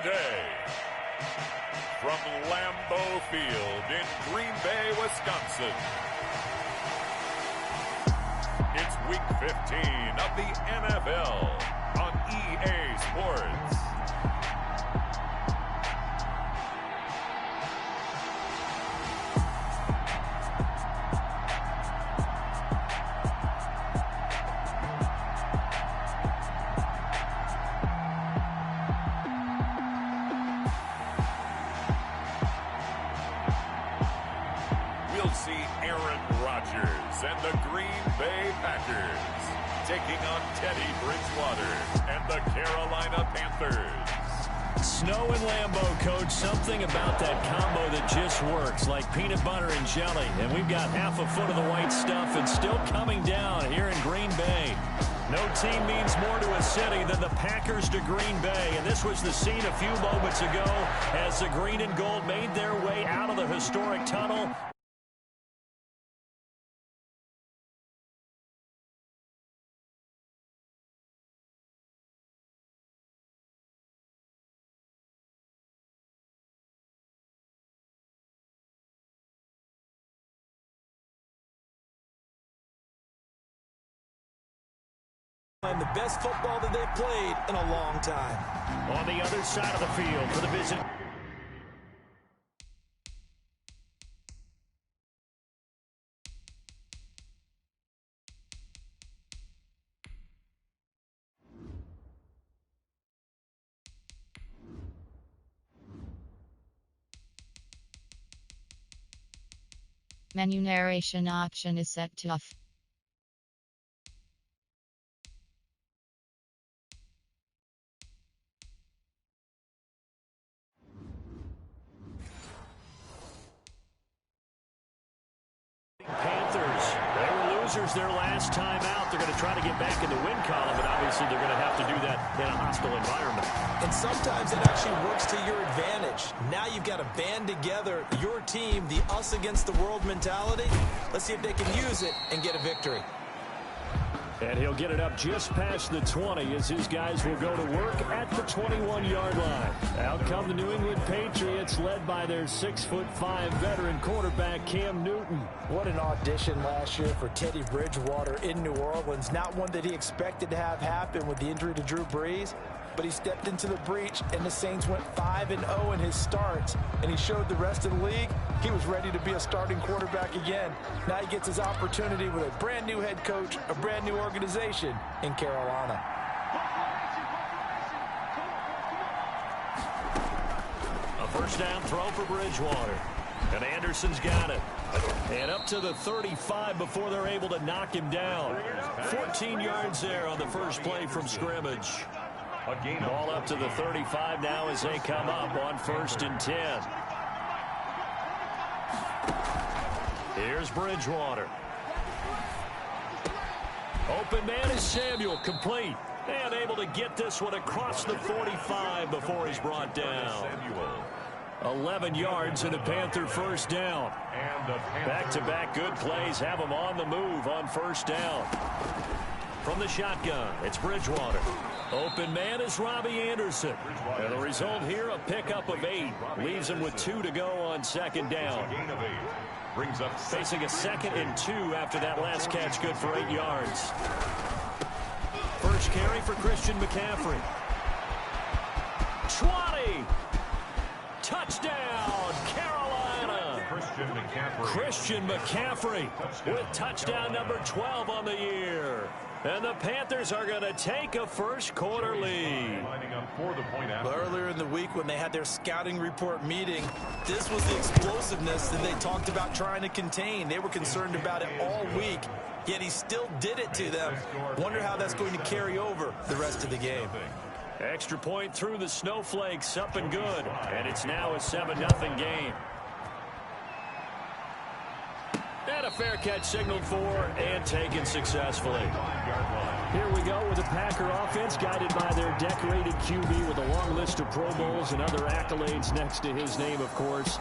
today, from Lambeau Field in Green Bay, Wisconsin, it's Week 15 of the NFL on EA Sports. We'll see Aaron Rodgers and the Green Bay Packers taking on Teddy Bridgewater and the Carolina Panthers. Snow and Lambeau, Coach. Something about that combo that just works, like peanut butter and jelly. And we've got half a foot of the white stuff and still coming down here in Green Bay. No team means more to a city than the Packers to Green Bay. And this was the scene a few moments ago as the green and gold made their way out of the historic tunnel. And the best football that they've played in a long time. On the other side of the field for the visit. Menu narration option is set to off. Panthers, they were losers their last time out. They're going to try to get back in the win column, but obviously they're going to have to do that in a hostile environment. And sometimes it actually works to your advantage. Now you've got to band together your team, the us against the world mentality. Let's see if they can use it and get a victory. And he'll get it up just past the 20 as his guys will go to work at the 21-yard line. Out come the New England Patriots, led by their 6'5" veteran quarterback Cam Newton. What an audition last year for Teddy Bridgewater in New Orleans. Not one that he expected to have happen with the injury to Drew Brees. But he stepped into the breach, and the Saints went 5-0 in his starts. And he showed the rest of the league he was ready to be a starting quarterback again. Now he gets his opportunity with a brand-new head coach, a brand-new organization in Carolina. A first down throw for Bridgewater. And Anderson's got it. And up to the 35 before they're able to knock him down. 14 yards there on the first play from scrimmage. Ball up to the 35 now as they come up on 1st and 10. Here's Bridgewater. Open man is Samuel, complete. And able to get this one across the 45 before he's brought down. 11 yards and a Panther first down. Back-to-back good plays have them on the move on 1st down. From the shotgun, it's Bridgewater. Open man is Robbie Anderson. And the result here, a pickup of 8. Leaves him with 2 to go on 2nd down. Facing a 2nd and 2 after that last catch, good for 8 yards. First carry for Christian McCaffrey. 20. Touchdown, Carolina. Christian McCaffrey with touchdown number 12 on the year. And the Panthers are going to take a first-quarter lead. But earlier in the week when they had their scouting report meeting, this was the explosiveness that they talked about trying to contain. They were concerned about it all week, yet he still did it to them. Wonder how that's going to carry over the rest of the game. Extra point through the snowflakes, up and good. And it's now a 7-0 game. And a fair catch signaled for and taken successfully. Here we go with the Packer offense guided by their decorated QB with a long list of Pro Bowls and other accolades next to his name, of course.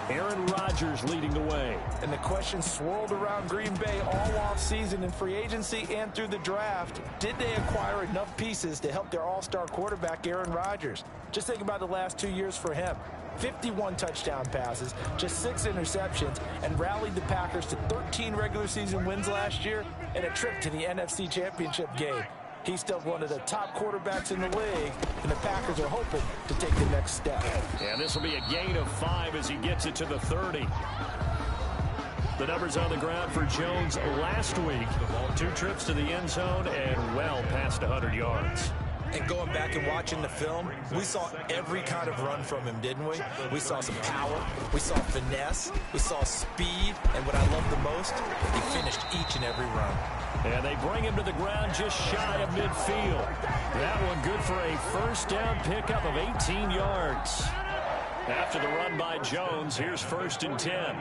Aaron Rodgers leading the way. And the question swirled around Green Bay all offseason in free agency and through the draft. Did they acquire enough pieces to help their all-star quarterback, Aaron Rodgers? Just think about the last 2 years for him. 51 touchdown passes, just 6 interceptions, and rallied the Packers to 13 regular season wins last year and a trip to the NFC Championship game. He's still one of the top quarterbacks in the league, and the Packers are hoping to take the next step. And this will be a gain of 5 as he gets it to the 30. The numbers on the ground for Jones last week. 2 trips to the end zone and well past 100 yards. And going back and watching the film, we saw every kind of run from him, didn't we? We saw some power, we saw finesse, we saw speed, and what I love the most, he finished each and every run. And they bring him to the ground just shy of midfield. That one good for a first down pickup of 18 yards. After the run by Jones, here's 1st and 10.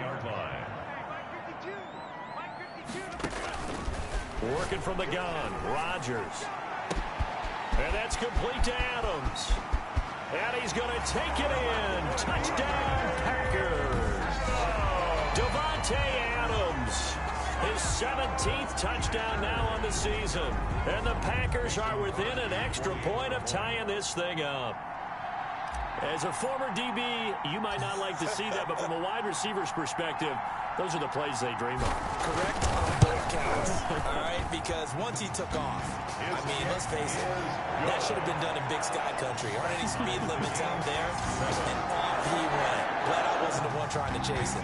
Working from the gun, Rodgers. And that's complete to Adams. And he's going to take it in. Touchdown, Packers. Davante Adams. His 17th touchdown now on the season. And the Packers are within an extra point of tying this thing up. As a former DB, you might not like to see that, but from a wide receiver's perspective, those are the plays they dream of. Correct on both counts. All right, because once he took off, I mean, let's face it, that should have been done in Big Sky Country. Aren't any speed limits out there? And off he went. Glad I wasn't the one trying to chase him.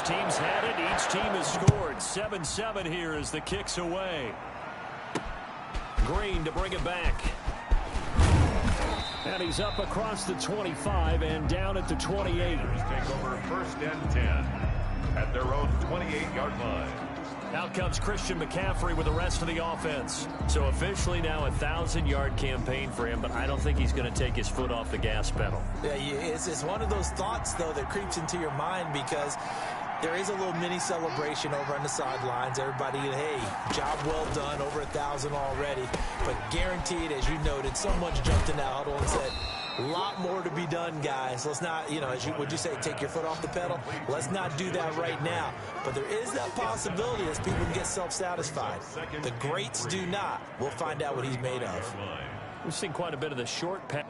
teams had it. Each team has scored. 7-7 here as the kick's away. Green to bring it back. And he's up across the 25 and down at the 28. Take over first and 10 at their own 28-yard line. Out comes Christian McCaffrey with the rest of the offense. So officially now a 1,000-yard campaign for him, but I don't think he's going to take his foot off the gas pedal. Yeah, it's one of those thoughts, though, that creeps into your mind because there is a little mini celebration over on the sidelines. Everybody, hey, job well done, over 1,000 already. But guaranteed, as you noted, someone's jumped in that huddle and said, a lot more to be done, guys. Let's not, would you say, take your foot off the pedal? Let's not do that right now. But there is that possibility as people can get self-satisfied. The greats do not. We'll find out what he's made of. We've seen quite a bit of the short pass.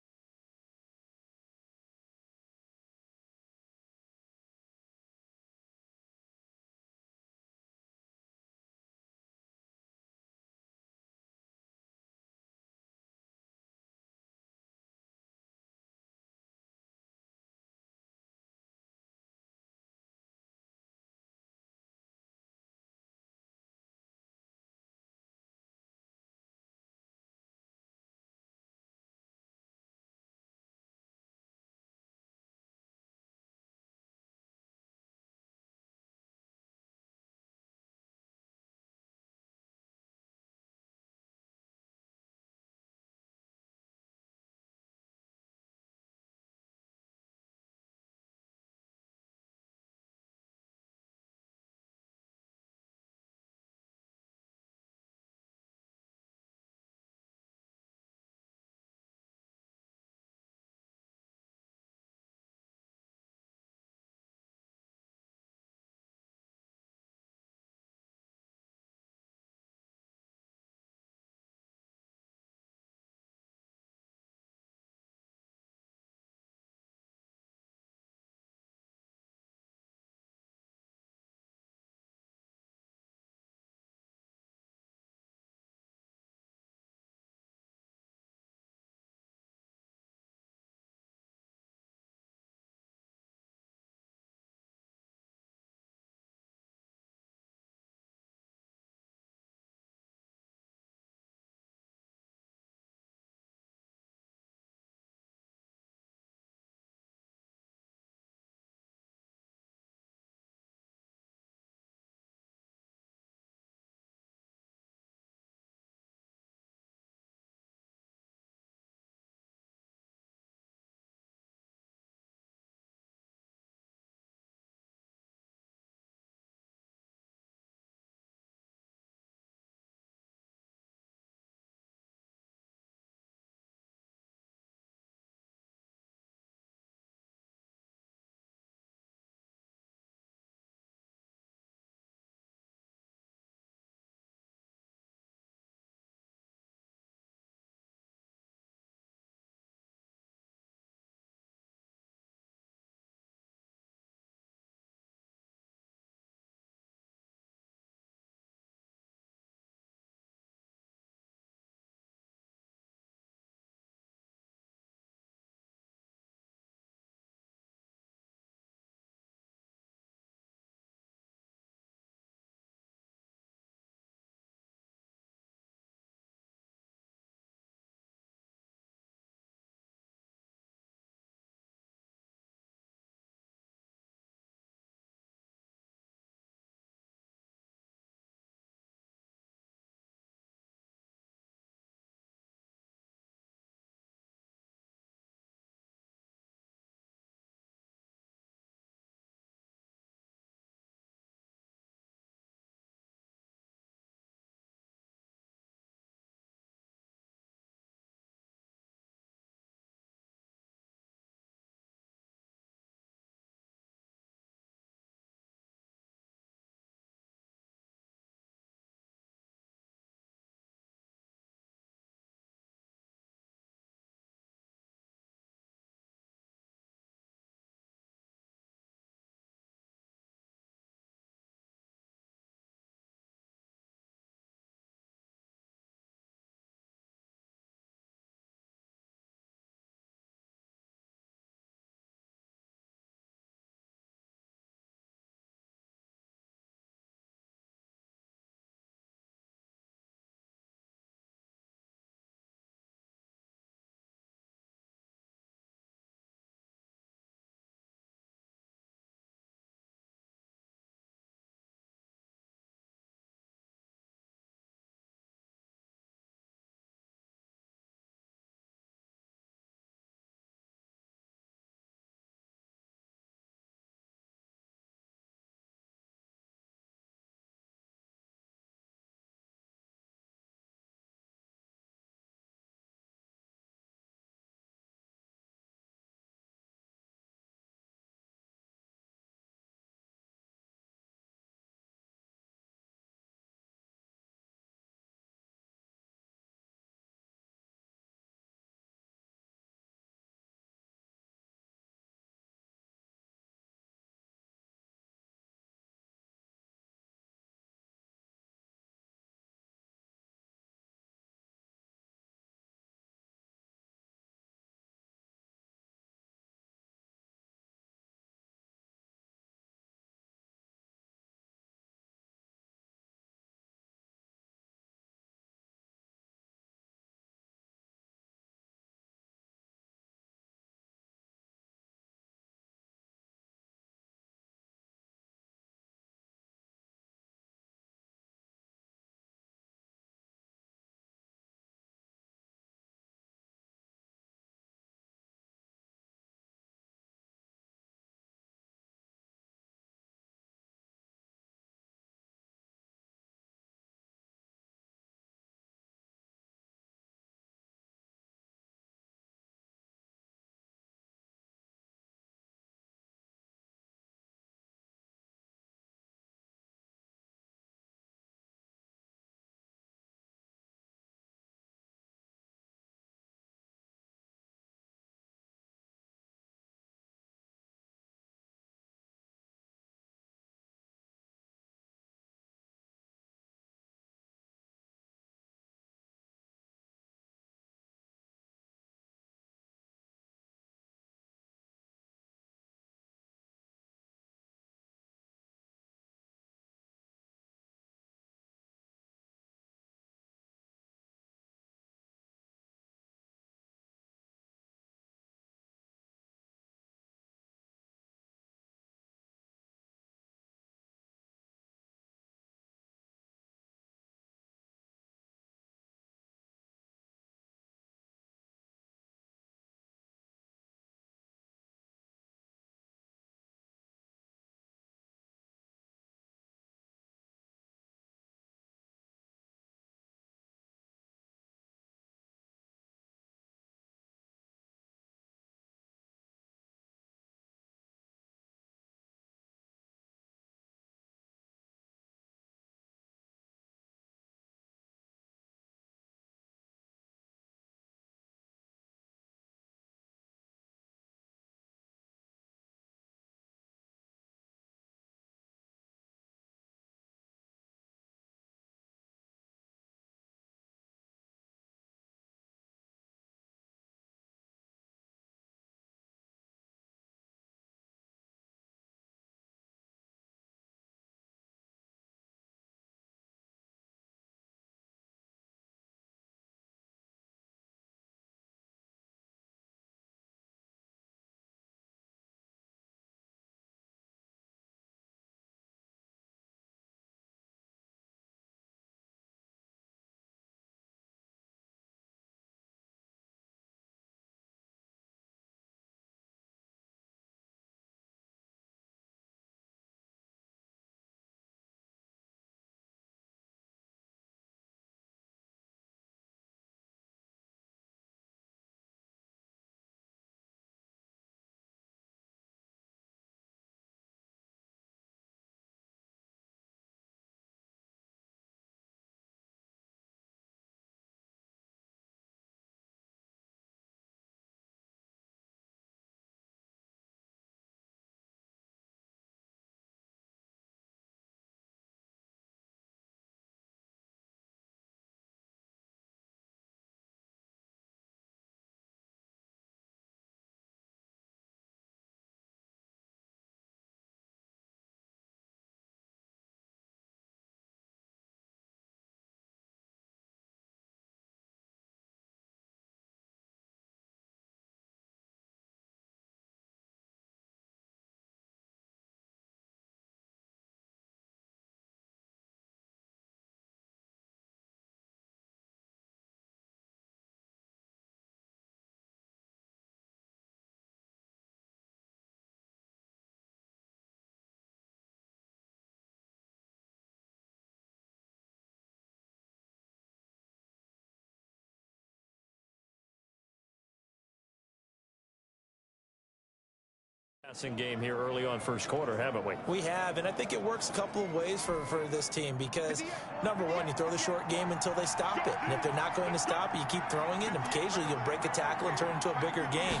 Passing game here early on first quarter, haven't we? We have, and I think it works a couple of ways for this team because, number one, you throw the short game until they stop it. And if they're not going to stop it, you keep throwing it, and occasionally you'll break a tackle and turn it into a bigger game.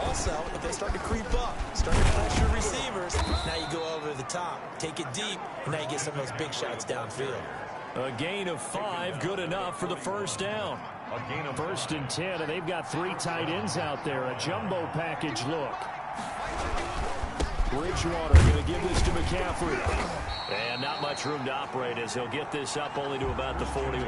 Also, if they start to creep up, start to pressure receivers, now you go over the top, take it deep, and now you get some of those big shots downfield. A gain of 5, good enough for the first down. A gain of 1st and 10, and they've got 3 tight ends out there. A jumbo package look. Bridgewater going to give this to McCaffrey. And not much room to operate as he'll get this up only to about the 41.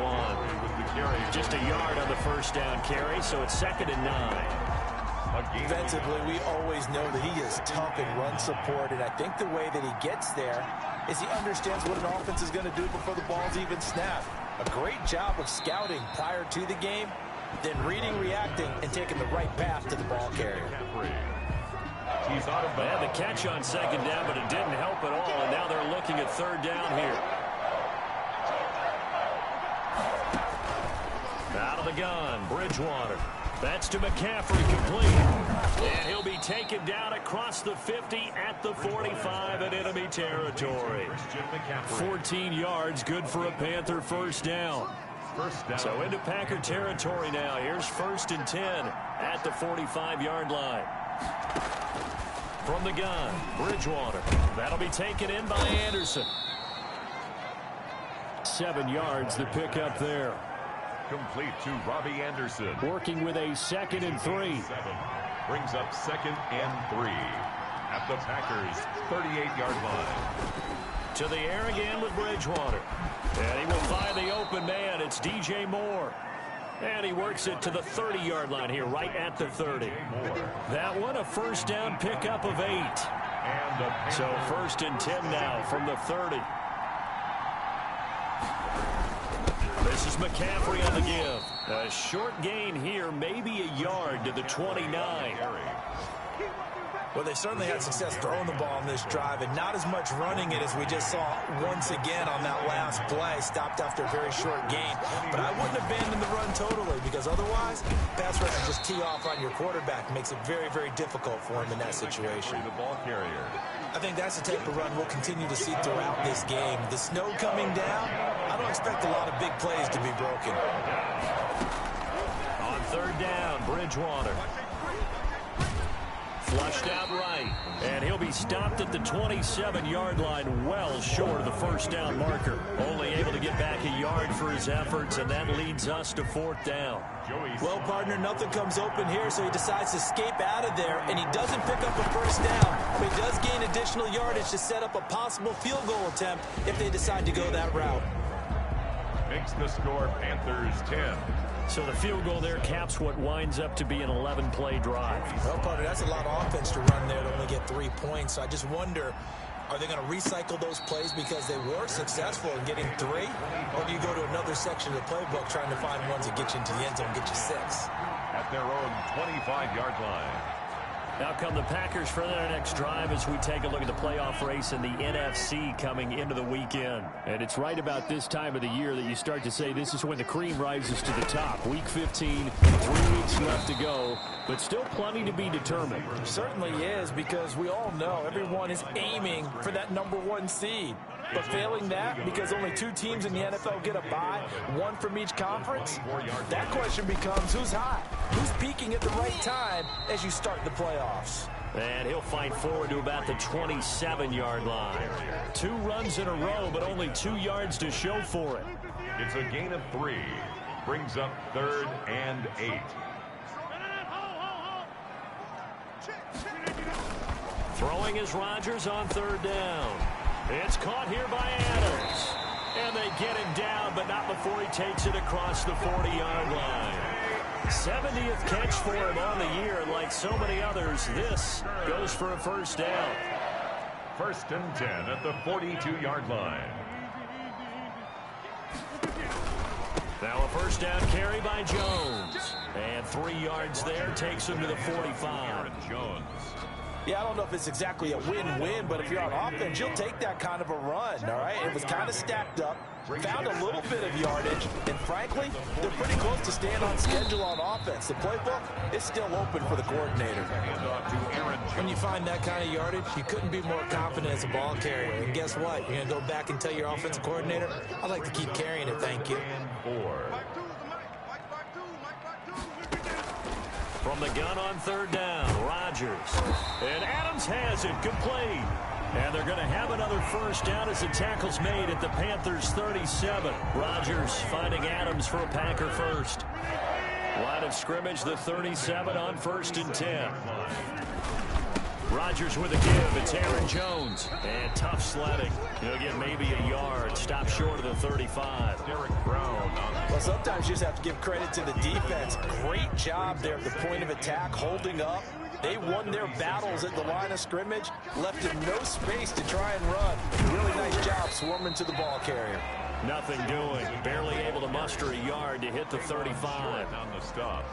Just a yard on the first down carry, so it's 2nd and 9. Defensively, we always know that he is tough in run support, and I think the way that he gets there is he understands what an offense is going to do before the ball's even snapped. A great job of scouting prior to the game, then reading, reacting, and taking the right path to the ball carrier. He's out of bounds. The catch on 2nd down, but it didn't help at all, and now they're looking at 3rd down here. Out of the gun, Bridgewater. That's to McCaffrey, complete. And he'll be taken down across the 50 at the 45 in enemy territory. 14 yards, good for a Panther first down. So into Packer territory now. Here's 1st and 10 at the 45-yard line. From the gun, Bridgewater. That'll be taken in by Anderson. 7 yards, the pickup there. Complete to Robbie Anderson. Working with a 2nd and 3. Brings up 2nd and 3 at the Packers' 38-yard line. To the air again with Bridgewater. And he will find the open man. It's DJ Moore. And he works it to the 30-yard line here, right at the 30. That one, a first down pickup of 8. So 1st and 10 now from the 30. This is McCaffrey on the give. A short gain here, maybe a yard to the 29. Well, they certainly had success throwing the ball on this drive and not as much running it as we just saw once again on that last play. Stopped after a very short gain. But I wouldn't abandon the run totally because otherwise, pass rush will just tee off on your quarterback. Makes it very, very difficult for him in that situation. The ball carrier. I think that's the type of run we'll continue to see throughout this game. The snow coming down, I don't expect a lot of big plays to be broken. On 3rd down, Bridgewater. Flushed out right, and he'll be stopped at the 27-yard line, well short of the first down marker. Only able to get back a yard for his efforts, and that leads us to 4th down. Well, partner, nothing comes open here, so he decides to escape out of there, and he doesn't pick up a first down, but he does gain additional yardage to set up a possible field goal attempt if they decide to go that route. Makes the score Panthers 10. So the field goal there caps what winds up to be an 11-play drive. Well, partner, that's a lot of offense to run there to only get 3 points. So I just wonder, are they going to recycle those plays because they were successful in getting 3? Or do you go to another section of the playbook trying to find ones that get you into the end zone and get you 6? At their own 25-yard line. Now come the Packers for their next drive as we take a look at the playoff race in the NFC coming into the weekend. And it's right about this time of the year that you start to say this is when the cream rises to the top. Week 15, 3 weeks left to go, but still plenty to be determined. It certainly is, because we all know everyone is aiming for that #1 seed. But failing that, because only 2 teams in the NFL get a bye, 1 from each conference, that question becomes who's hot? Who's peaking at the right time as you start the playoffs? And he'll fight forward to about the 27-yard line. 2 runs in a row, but only 2 yards to show for it. It's a gain of 3. Brings up 3rd and 8. Throwing is Rodgers on 3rd down. It's caught here by Adams. And they get him down, but not before he takes it across the 40-yard line. 70th catch for him on the year, and like so many others, this goes for a first down. 1st and 10 at the 42-yard line. Now a first down carry by Jones. And 3 yards there takes him to the 45. Jones. Yeah, I don't know if it's exactly a win-win, but if you're on offense, you'll take that kind of a run, all right? It was kind of stacked up, found a little bit of yardage, and frankly, they're pretty close to staying on schedule on offense. The playbook is still open for the coordinator. When you find that kind of yardage, you couldn't be more confident as a ball carrier. And guess what? You're going to go back and tell your offensive coordinator, I'd like to keep carrying it, thank you. From the gun on third down, Rodgers. And Adams has it complete. And they're going to have another first down as the tackle's made at the Panthers' 37. Rodgers finding Adams for a Packer first. Line of scrimmage, the 37 on 1st and 10. Rodgers with a give. It's Aaron Jones. And tough sledding. He'll get maybe a yard. Stop short of the 35. Derek Brown. Well, sometimes you just have to give credit to the defense. Great job there at the point of attack, holding up. They won their battles at the line of scrimmage, left him no space to try and run. Really nice job swarming to the ball carrier. Nothing doing. Barely able to muster a yard to hit the 35. On the stop.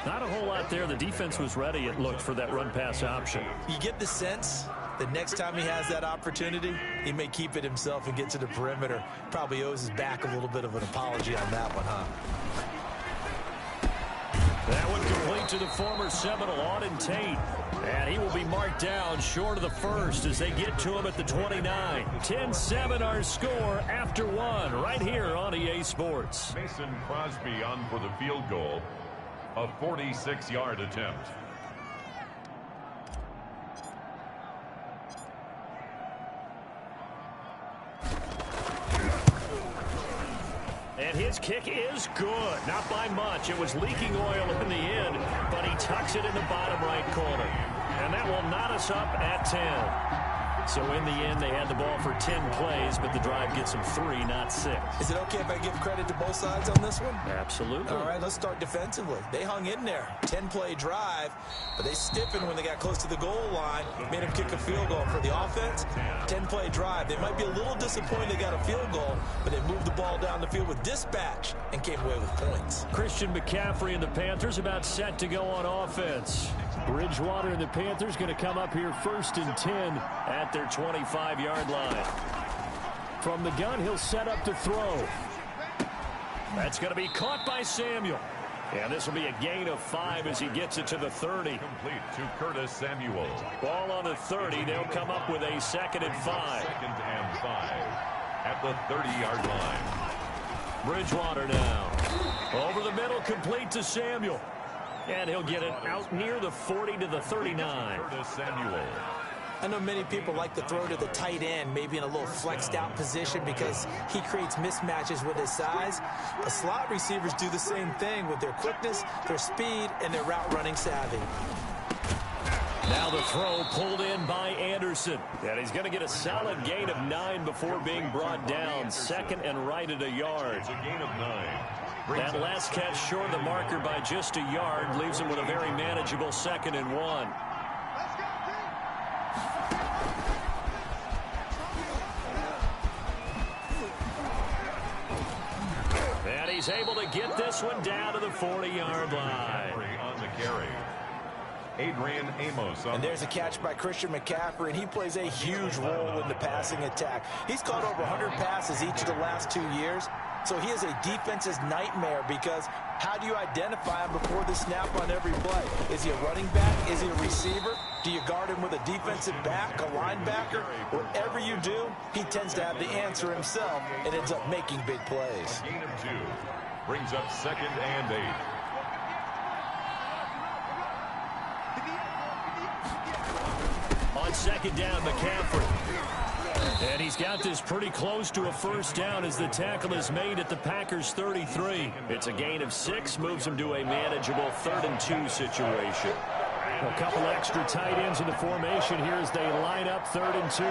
Not a whole lot there. The defense was ready, it looked, for that run-pass option. You get the sense that next time he has that opportunity, he may keep it himself and get to the perimeter. Probably owes his back a little bit of an apology on that one, huh? That one complete to the former Seminole, Auden Tate. And he will be marked down short of the first as they get to him at the 29. 10-7 our score after one right here on EA Sports. Mason Crosby on for the field goal. A 46-yard attempt. And his kick is good. Not by much. It was leaking oil in the end, but he tucks it in the bottom right corner. And that will knot us up at 10. So in the end, they had the ball for 10 plays, but the drive gets them 3, not 6. Is it okay if I give credit to both sides on this one? Absolutely. All right, let's start defensively. They hung in there. 10-play drive, but they stiffened when they got close to the goal line, made them kick a field goal. For the offense, 10-play drive. They might be a little disappointed they got a field goal, but they moved the ball down the field with dispatch and came away with points. Christian McCaffrey and the Panthers about set to go on offense. Bridgewater and the Panthers going to come up here 1st and 10 at their 25-yard line. From the gun, he'll set up to throw. That's going to be caught by Samuel. And this will be a gain of 5 as he gets it to the 30. Complete to Curtis Samuel. Ball on the 30. They'll come up with a 2nd and 5. 2nd and 5 at the 30-yard line. Bridgewater now. Over the middle, complete to Samuel. And he'll get it out near the 40 to the 39. Curtis Samuel. I know many people like to throw to the tight end, maybe in a little flexed out position because he creates mismatches with his size. The slot receivers do the same thing with their quickness, their speed, and their route running savvy. Now the throw pulled in by Anderson. And he's going to get a solid gain of 9 before being brought down. 2nd and right at a yard. It's a gain of 9. That last catch short of the marker by just a yard leaves him with a very manageable 2nd and 1. And he's able to get this one down to the 40-yard line. On the carry. Adrian Amos. And there's a catch by Christian McCaffrey, and he plays a huge role in the passing attack. He's caught over 100 passes each of the last 2 years. So he is a defense's nightmare because how do you identify him before the snap on every play? Is he a running back? Is he a receiver? Do you guard him with a defensive back, a linebacker? Whatever you do, he tends to have the answer himself and ends up making big plays. A gain of 2. Brings up 2nd and 8. On 2nd down, McCaffrey. And he's got this pretty close to a first down as the tackle is made at the Packers' 33. It's a gain of 6, moves him to a manageable 3rd and 2 situation. A couple extra tight ends in the formation here as they line up 3rd and 2.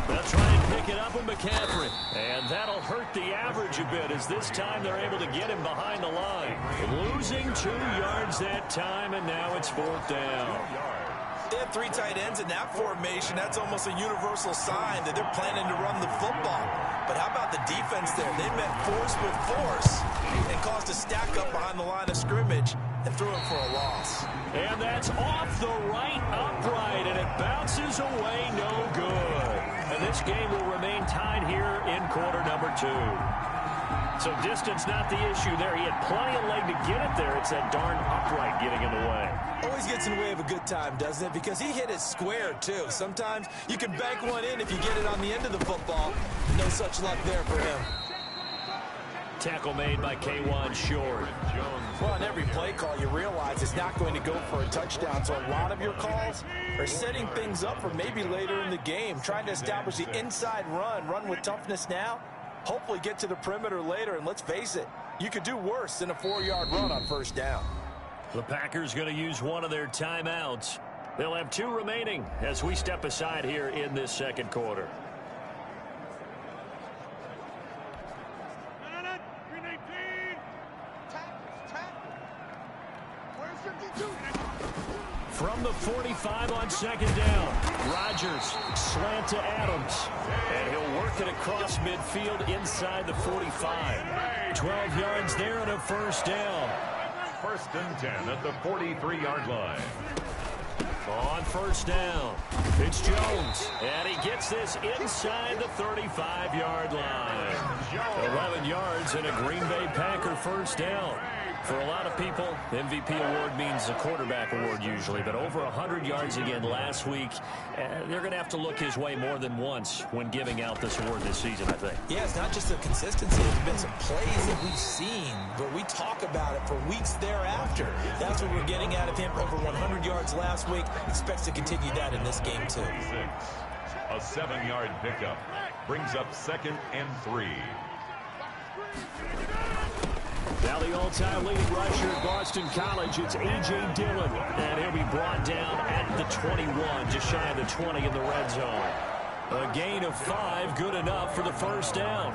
They'll try and pick it up with McCaffrey. And that'll hurt the average a bit as this time they're able to get him behind the line. Losing 2 yards that time, and now it's 4th down. They have 3 tight ends in that formation. That's almost a universal sign that they're planning to run the football. But how about the defense there? They met force with force and caused a stack up behind the line of scrimmage and threw it for a loss. And that's off the right upright, and it bounces away, no good. And this game will remain tied here in quarter number 2. So distance not the issue there. He had plenty of leg to get it there. It's that darn upright getting in the way. Always gets in the way of a good time, doesn't it? Because he hit it square, too. Sometimes you can bank one in if you get it on the end of the football. No such luck there for him. Tackle made by K1 Short. Well, on every play call, you realize it's not going to go for a touchdown. So a lot of your calls are setting things up for maybe later in the game, trying to establish the inside run with toughness now. Hopefully get to the perimeter later, and let's face it, you could do worse than a 4-yard run on first down. The Packers going to use one of their timeouts. They'll have 2 remaining as we step aside here in this second quarter. From the 45 on second down, Rodgers slant to Adams, and he'll work it across midfield inside the 45. 12 yards there and a first down. First and 10 at the 43-yard line. On first down, it's Jones, and he gets this inside the 35-yard line. 11 yards and a Green Bay Packer first down. For a lot of people, MVP award means a quarterback award usually, but over 100 yards again last week. They're going to have to look his way more than once when giving out this award this season, I think. Yeah, it's not just the consistency. There's been some plays that we've seen, but we talk about it for weeks thereafter. That's what we're getting out of him. Over 100 yards last week. Expects to continue that in this game, too. A 7-yard pickup brings up 2nd and 3. Now the all-time leading rusher at Boston College, it's A.J. Dillon. And he'll be brought down at the 21, just shy of the 20 in the red zone. A gain of 5, good enough for the first down.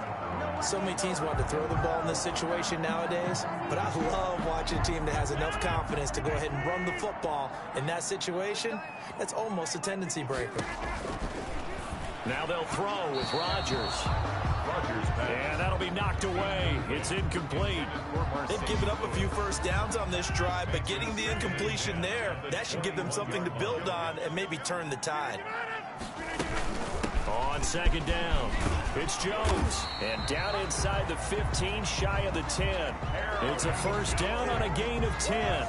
So many teams want to throw the ball in this situation nowadays, but I love watching a team that has enough confidence to go ahead and run the football. In that situation, that's almost a tendency breaker. Now they'll throw with Rodgers. And that'll be knocked away. It's incomplete. They've given up a few first downs on this drive, but getting the incompletion there, that should give them something to build on and maybe turn the tide. On second down, it's Jones. And down inside the 15, shy of the 10. It's a first down on a gain of 10.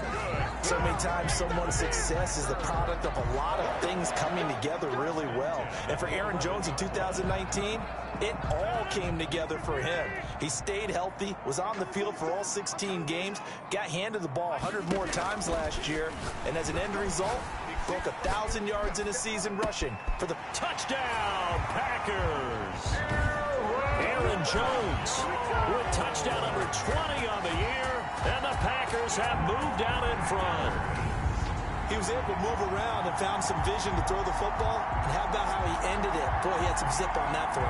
So many times someone's success is the product of a lot of things coming together really well. And for Aaron Jones in 2019, it all came together for him. He stayed healthy, was on the field for all 16 games, got handed the ball 100 more times last year, and as an end result, broke 1,000 yards in a season rushing for the touchdown Packers. Aaron Jones with touchdown number 20 on the year, and the Packers have moved out in front. He was able to move around and found some vision to throw the football, and how about how he ended it? Boy, he had some zip on that throw.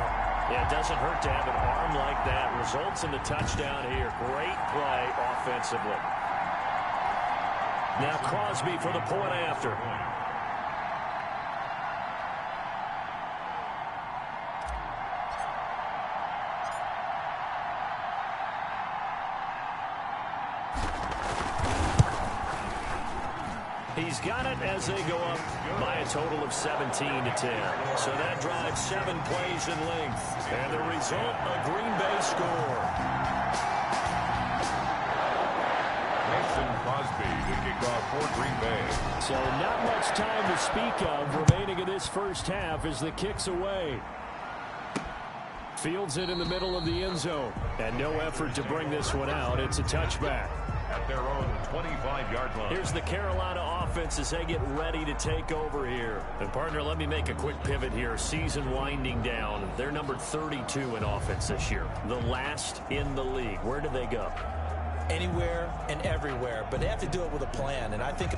Yeah, it doesn't hurt to have an arm like that. Results in the touchdown here. Great play offensively. Now Crosby for the point after. He's got it as they go up by a total of 17-10. So that drives 7 plays in length. And the result, a Green Bay score. Mason Crosby to kick off for Green Bay. So not much time to speak of remaining in this first half as the kick's away. Fields it in the middle of the end zone. And no effort to bring this one out. It's a touchback. At their own 25-yard line. Here's the Carolina offense as they get ready to take over here. And, partner, let me make a quick pivot here. Season winding down. They're number 32 in offense this year. The last in the league. Where do they go? Anywhere and everywhere. But they have to do it with a plan. And I think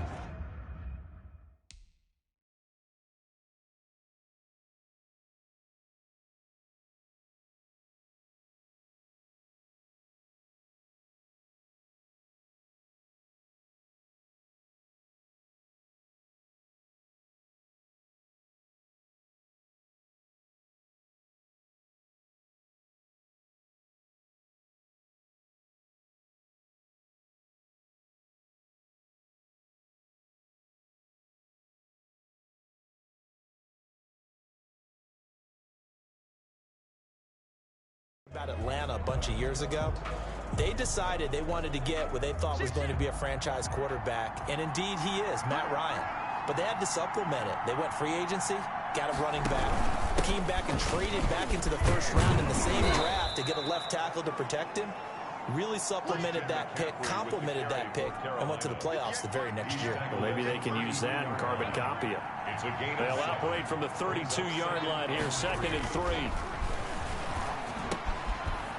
About Atlanta a bunch of years ago, they decided they wanted to get what they thought was going to be a franchise quarterback, and indeed he is, Matt Ryan. But they had to supplement it. They went free agency, got a running back, came back and traded back into the first round in the same draft to get a left tackle to protect him. Really supplemented that pick, complemented that pick, and went to the playoffs the very next year. Well, maybe they can use that and carbon copy it. They'll operate from the 32-yard line here, 2nd and 3.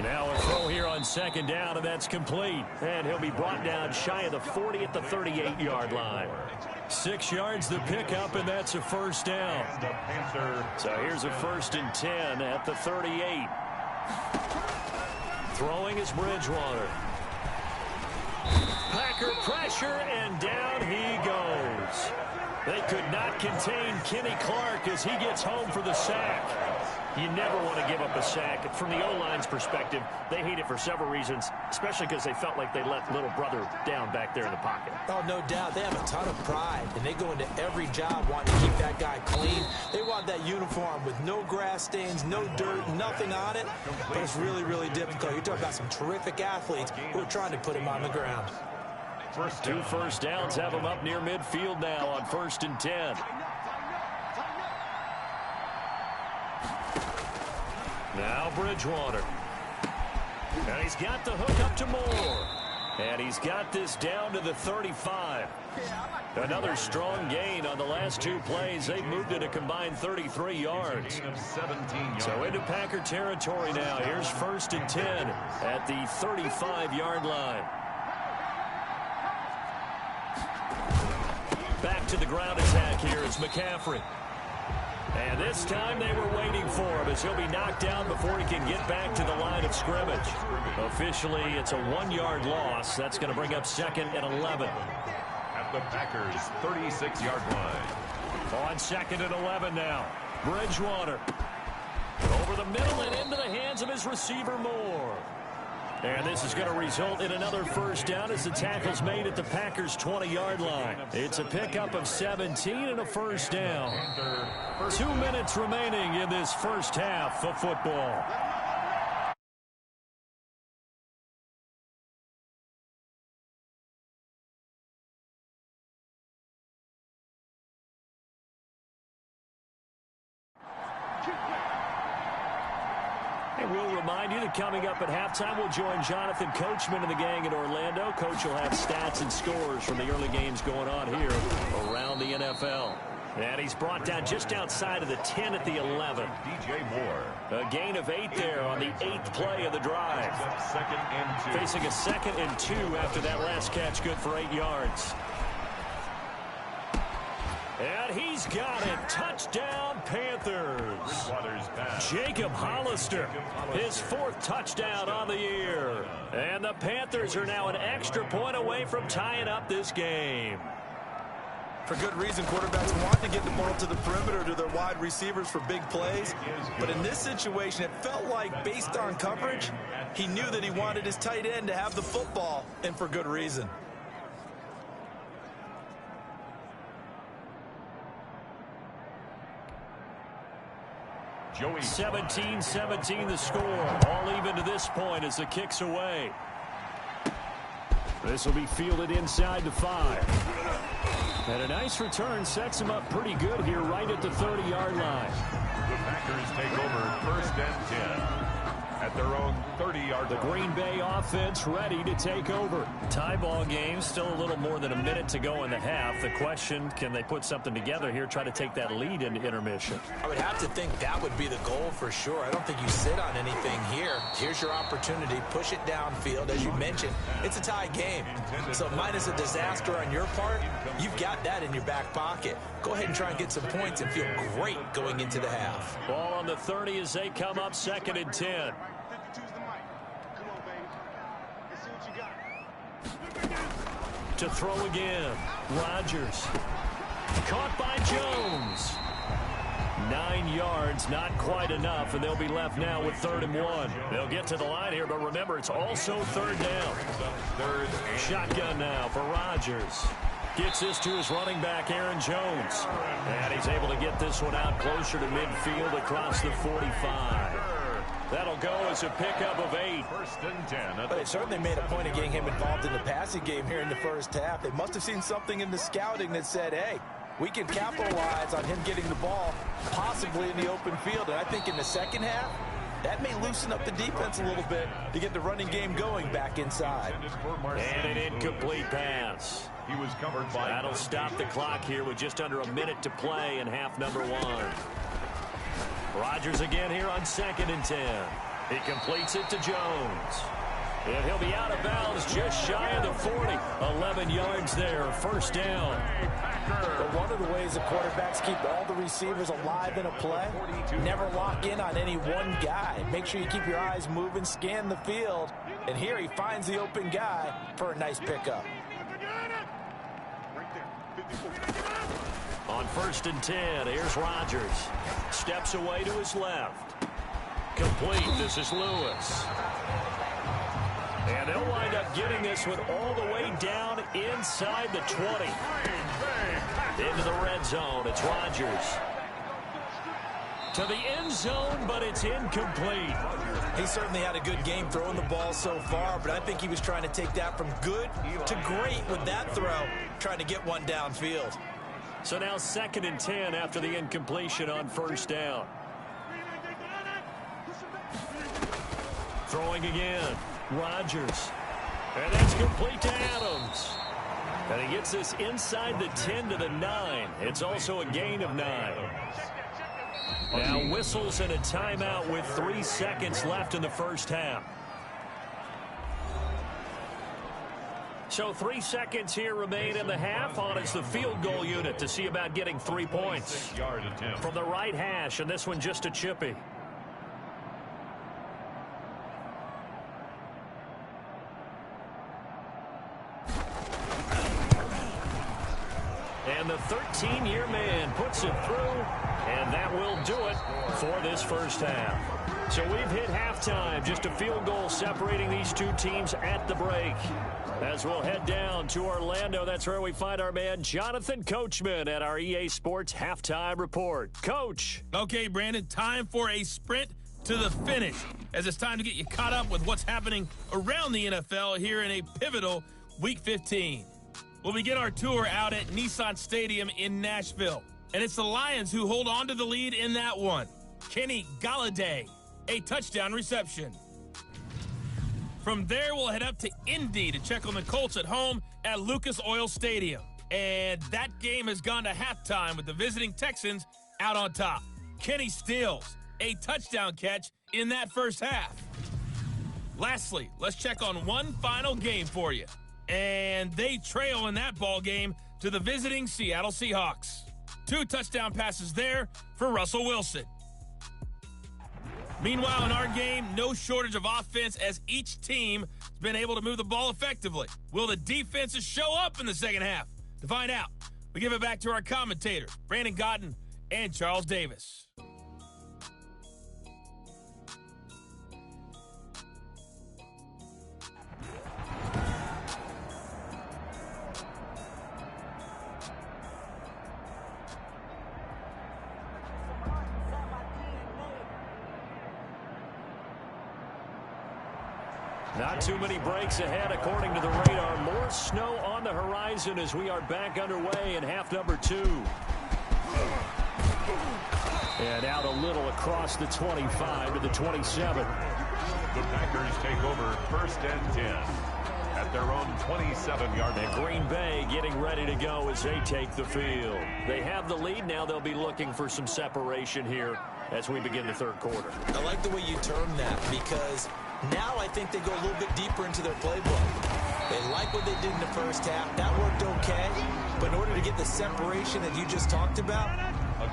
Now a throw here on 2nd down, and that's complete. And he'll be brought down shy of the 40 at the 38-yard line. 6 yards the pickup, and that's a 1st down. So here's a 1st and 10 at the 38. Throwing is Bridgewater. Packer pressure, and down he goes. They could not contain Kenny Clark as he gets home for the sack. You never want to give up a sack. From the O-line's perspective, they hate it for several reasons, especially because they felt like they let little brother down back there in the pocket. Oh, no doubt. They have a ton of pride, and they go into every job wanting to keep that guy clean. They want that uniform with no grass stains, no dirt, nothing on it. But it's really, really difficult. You're talking about some terrific athletes who are trying to put him on the ground. 2 first downs have him up near midfield now on 1st and 10. Now Bridgewater. And he's got the hook up to Moore. And he's got this down to the 35. Another strong gain on the last 2 plays. They've moved it a combined 33 yards. So into Packer territory now. Here's 1st and 10 at the 35-yard line. Back to the ground attack here is McCaffrey. And this time they were waiting for him as he'll be knocked down before he can get back to the line of scrimmage. Officially, it's a 1-yard loss. That's going to bring up 2nd and 11. At the Packers' 36-yard line. On 2nd and 11 now. Bridgewater. Over the middle and into the hands of his receiver Moore. And this is going to result in another 1st down as the tackle's made at the Packers' 20-yard line. It's a pickup of 17 and a 1st down. 2 minutes remaining in this first half of football. And we'll remind you that coming up at halftime, we'll join Jonathan Coachman and the gang in Orlando. Coach will have stats and scores from the early games going on here around the NFL. And he's brought down just outside of the 10 at the 11. DJ Moore. A gain of 8 there on the 8th play of the drive. 2nd and 2. Facing a 2nd and 2 after that last catch, good for 8 yards. And he's got it. Touchdown, Panthers. Jacob Hollister, his 4th touchdown on the year. And the Panthers are now an extra point away from tying up this game. For good reason, quarterbacks want to get the ball to the perimeter to their wide receivers for big plays. But in this situation, it felt like, based on coverage, he knew that he wanted his tight end to have the football, and for good reason. 17-17 the score. All even to this point as the kick's away. This will be fielded inside the 5. And a nice return sets him up pretty good here right at the 30-yard line. The Packers take over 1st and 10. At their own 30-yard line. The Green Bay offense ready to take over. Tie ball game, still a little more than a minute to go in the half. The question, can they put something together here, try to take that lead into intermission? I would have to think that would be the goal for sure. I don't think you sit on anything here. Here's your opportunity. Push it downfield. As you mentioned, it's a tie game. So minus a disaster on your part, you've got that in your back pocket. Go ahead and try and get some points and feel great going into the half. Ball on the 30 as they come up 2nd and 10. To throw again. Rodgers. Caught by Jones. 9 yards, not quite enough, and they'll be left now with 3rd and 1. They'll get to the line here, but remember, it's also 3rd down. Shotgun now for Rodgers. Gets this to his running back, Aaron Jones. And he's able to get this one out closer to midfield across the 45. That'll go as a pickup of 8. First and 10. But they certainly made a point of getting him involved in the passing game here in the first half. They must have seen something in the scouting that said, hey, we can capitalize on him getting the ball, possibly in the open field. And I think in the second half, that may loosen up the defense a little bit to get the running game going back inside. And an incomplete pass. He was covered by. That'll stop the clock here with just under a minute to play in half number 1. Rodgers again here on 2nd and 10. He completes it to Jones. And he'll be out of bounds just shy of the 40. 11 yards there, first down. But one of the ways the quarterbacks keep all the receivers alive in a play, never lock in on any one guy. Make sure you keep your eyes moving, scan the field. And here he finds the open guy for a nice pickup. On 1st and 10, here's Rodgers. Steps away to his left. Complete. This is Lewis. And they'll wind up getting this one all the way down inside the 20. Into the red zone. It's Rodgers. To the end zone, but it's incomplete. He certainly had a good game throwing the ball so far, but I think he was trying to take that from good to great with that throw, trying to get one downfield. So now 2nd and 10 after the incompletion on first down. Throwing again. Rodgers. And that's complete to Adams. And he gets this inside the 10 to the 9. It's also a gain of 9. Now whistles and a timeout with 3 seconds left in the first half. So 3 seconds here remain in the half. On is the field goal unit to see about getting 3 points. From the right hash, and this one just a chippy. And the 13-year man puts it through, and that will do it for this first half. So we've hit halftime, just a field goal separating these two teams at the break. As we'll head down to Orlando, that's where we find our man Jonathan Coachman at our EA Sports Halftime Report. Coach. Okay, Brandon, time for a sprint to the finish, as it's time to get you caught up with what's happening around the NFL here in a pivotal Week 15. We'll begin our tour out at Nissan Stadium in Nashville. And it's the Lions who hold on to the lead in that one. Kenny Golladay, a touchdown reception. From there, we'll head up to Indy to check on the Colts at home at Lucas Oil Stadium. And that game has gone to halftime with the visiting Texans out on top. Kenny Stills, a touchdown catch in that first half. Lastly, let's check on one final game for you. And they trail in that ball game to the visiting Seattle Seahawks. 2 touchdown passes there for Russell Wilson. Meanwhile, in our game, no shortage of offense as each team has been able to move the ball effectively. Will the defenses show up in the second half? To find out, we give it back to our commentators, Brandon Godden and Charles Davis. Not too many breaks ahead according to the radar. More snow on the horizon as we are back underway in half number 2. And out a little across the 25 to the 27. The Packers take over 1st and 10 at their own 27-yard line. And Green Bay getting ready to go as they take the field. They have the lead. Now they'll be looking for some separation here as we begin the third quarter. I like the way you term that, because now I think they go a little bit deeper into their playbook. They like what they did in the first half. That worked okay. But in order to get the separation that you just talked about,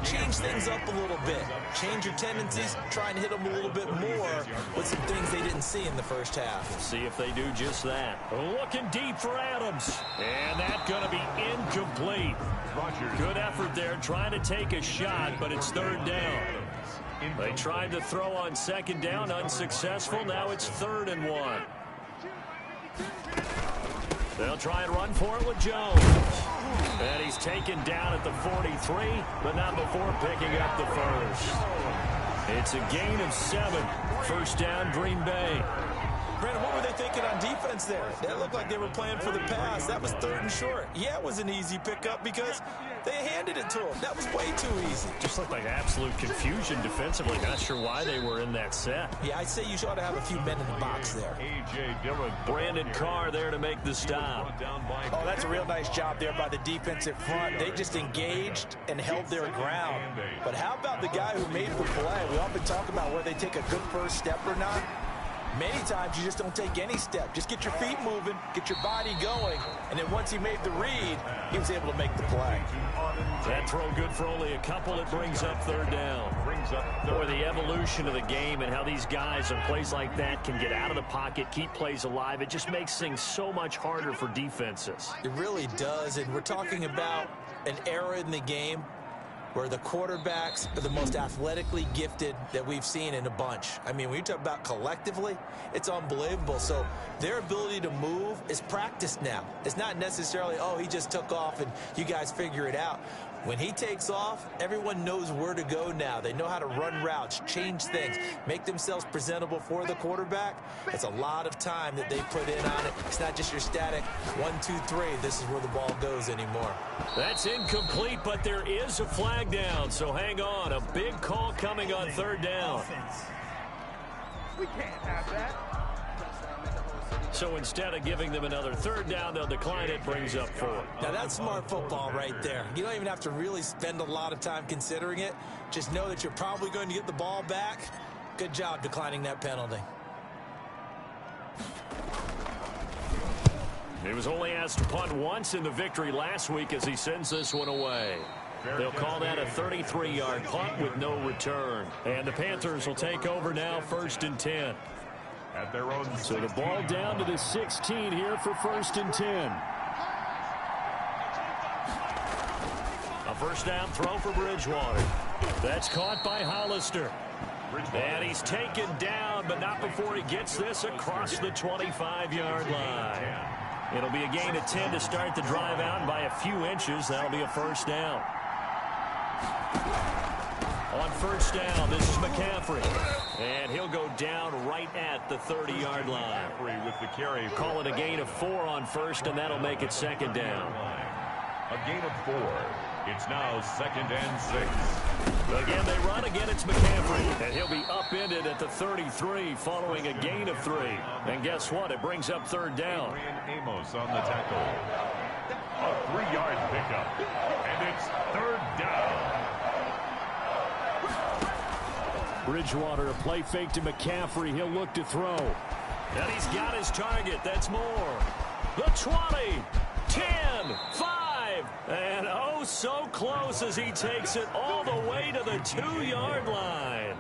change things up a little bit. Change your tendencies. Try and hit them a little bit more with some things they didn't see in the first half. We'll see if they do just that. Looking deep for Adams. And that's going to be incomplete. Good effort there trying to take a shot, but it's 3rd down. They tried to throw on 2nd down, unsuccessful. Now it's 3rd and 1. They'll try and run for it with Jones. And he's taken down at the 43, but not before picking up the first. It's a gain of 7. First down, Green Bay. Brandon, what were they thinking on defense there? That looked like they were playing for the pass. That was 3rd and short. Yeah, it was an easy pickup because they handed it to them. That was way too easy. Just looked like absolute confusion defensively. Not sure why they were in that set. Yeah, I'd say you ought to have a few men in the box there. Brandon Carr there to make the stop. Oh, that's a real nice job there by the defensive front. They just engaged and held their ground. But how about the guy who made the play? We often talk about whether they take a good first step or not. Many times you just don't take any step. Just get your feet moving, get your body going, and then once he made the read, he was able to make the play. That throw good for only a couple. It brings up 3rd down. Boy, the evolution of the game and how these guys on plays like that can get out of the pocket, keep plays alive, it just makes things so much harder for defenses. It really does, and we're talking about an era in the game where the quarterbacks are the most athletically gifted that we've seen in a bunch. I mean, when you talk about collectively, it's unbelievable. So their ability to move is practiced now. It's not necessarily, oh, he just took off and you guys figure it out. When he takes off, everyone knows where to go now. They know how to run routes, change things, make themselves presentable for the quarterback. It's a lot of time that they put in on it. It's not just your static 1, 2, 3. This is where the ball goes anymore. That's incomplete, but there is a flag down, so hang on. A big call coming on 3rd down. We can't have that. So instead of giving them another 3rd down, they'll decline it, brings up 4. Now that's smart football right there. You don't even have to really spend a lot of time considering it. Just know that you're probably going to get the ball back. Good job declining that penalty. He was only asked to punt once in the victory last week as he sends this one away. They'll call that a 33-yard punt with no return. And the Panthers will take over now, 1st and 10. At their own so the ball down to the 16 here for 1st and 10. A 1st down throw for Bridgewater. That's caught by Hollister. And he's taken down, but not before he gets this across the 25-yard line. It'll be a gain of 10 to start the drive out, and by a few inches, that'll be a 1st down. On 1st down, this is McCaffrey. And he'll go down right at the 30-yard line. with the carry. Call it a gain of 4 on 1st, and that'll make it 2nd down. A gain of 4. It's now 2nd and 6. Again, they run. Again, it's McCaffrey. And he'll be upended at the 33 following a gain of 3. And guess what? It brings up 3rd down. Amos on the tackle. A 3-yard pickup. And it's 3rd down. Bridgewater, a play fake to McCaffrey. He'll look to throw. And he's got his target. That's more. The 20, 10, 5, and oh, so close as he takes it all the way to the 2-yard line.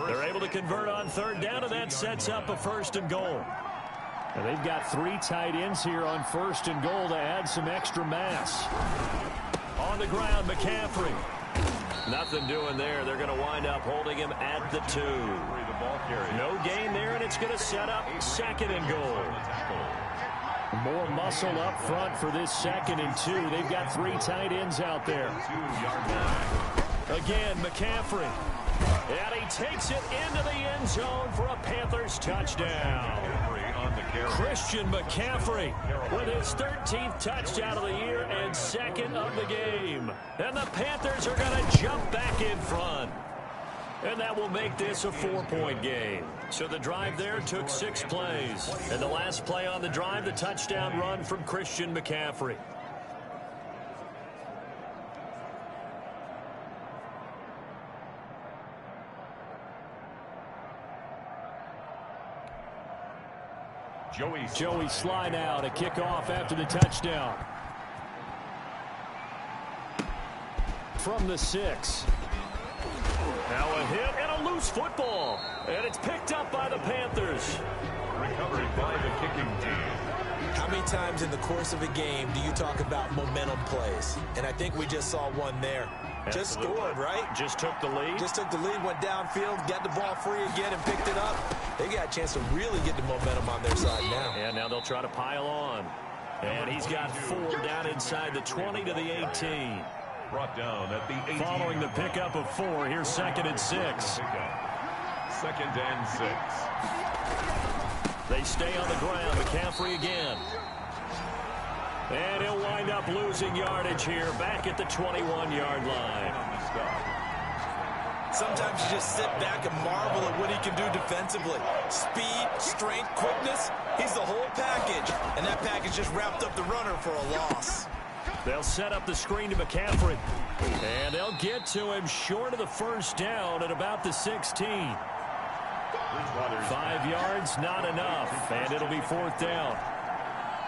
They're able to convert on 3rd down, and that sets up a 1st and goal. And they've got 3 tight ends here on 1st and goal to add some extra mass. On the ground, McCaffrey. Nothing doing there. They're going to wind up holding him at the 2. No gain there, and it's going to set up 2nd and goal. More muscle up front for this 2nd and 2. They've got 3 tight ends out there. Again, McCaffrey. And he takes it into the end zone for a Panthers touchdown. Christian McCaffrey with his 13th touchdown of the year and 2nd of the game. And the Panthers are going to jump back in front. And that will make this a 4-point game. So the drive there took 6 plays. And the last play on the drive, the touchdown run from Christian McCaffrey. Joey slide out, a kickoff after the touchdown. From the 6. Now a hit and a loose football. And it's picked up by the Panthers. Recovered by the kicking team. How many times in the course of a game do you talk about momentum plays? And I think we just saw one there. Just scored, right? Just took the lead. Just took the lead, went downfield, got the ball free again, and picked it up. They got a chance to really get the momentum on their side now. And now they'll try to pile on. And he's got 4 down inside the 20 to the 18. Brought down at the 18. Following the pickup of 4, here's 2nd and 6. 2nd and 6. They stay on the ground. McCaffrey again. And he'll wind up losing yardage here back at the 21-yard line. Sometimes you just sit back and marvel at what he can do defensively. Speed, strength, quickness, he's the whole package. And that package just wrapped up the runner for a loss. They'll set up the screen to McCaffrey. And they'll get to him short of the first down at about the 16. 5 yards, not enough. And it'll be 4th down.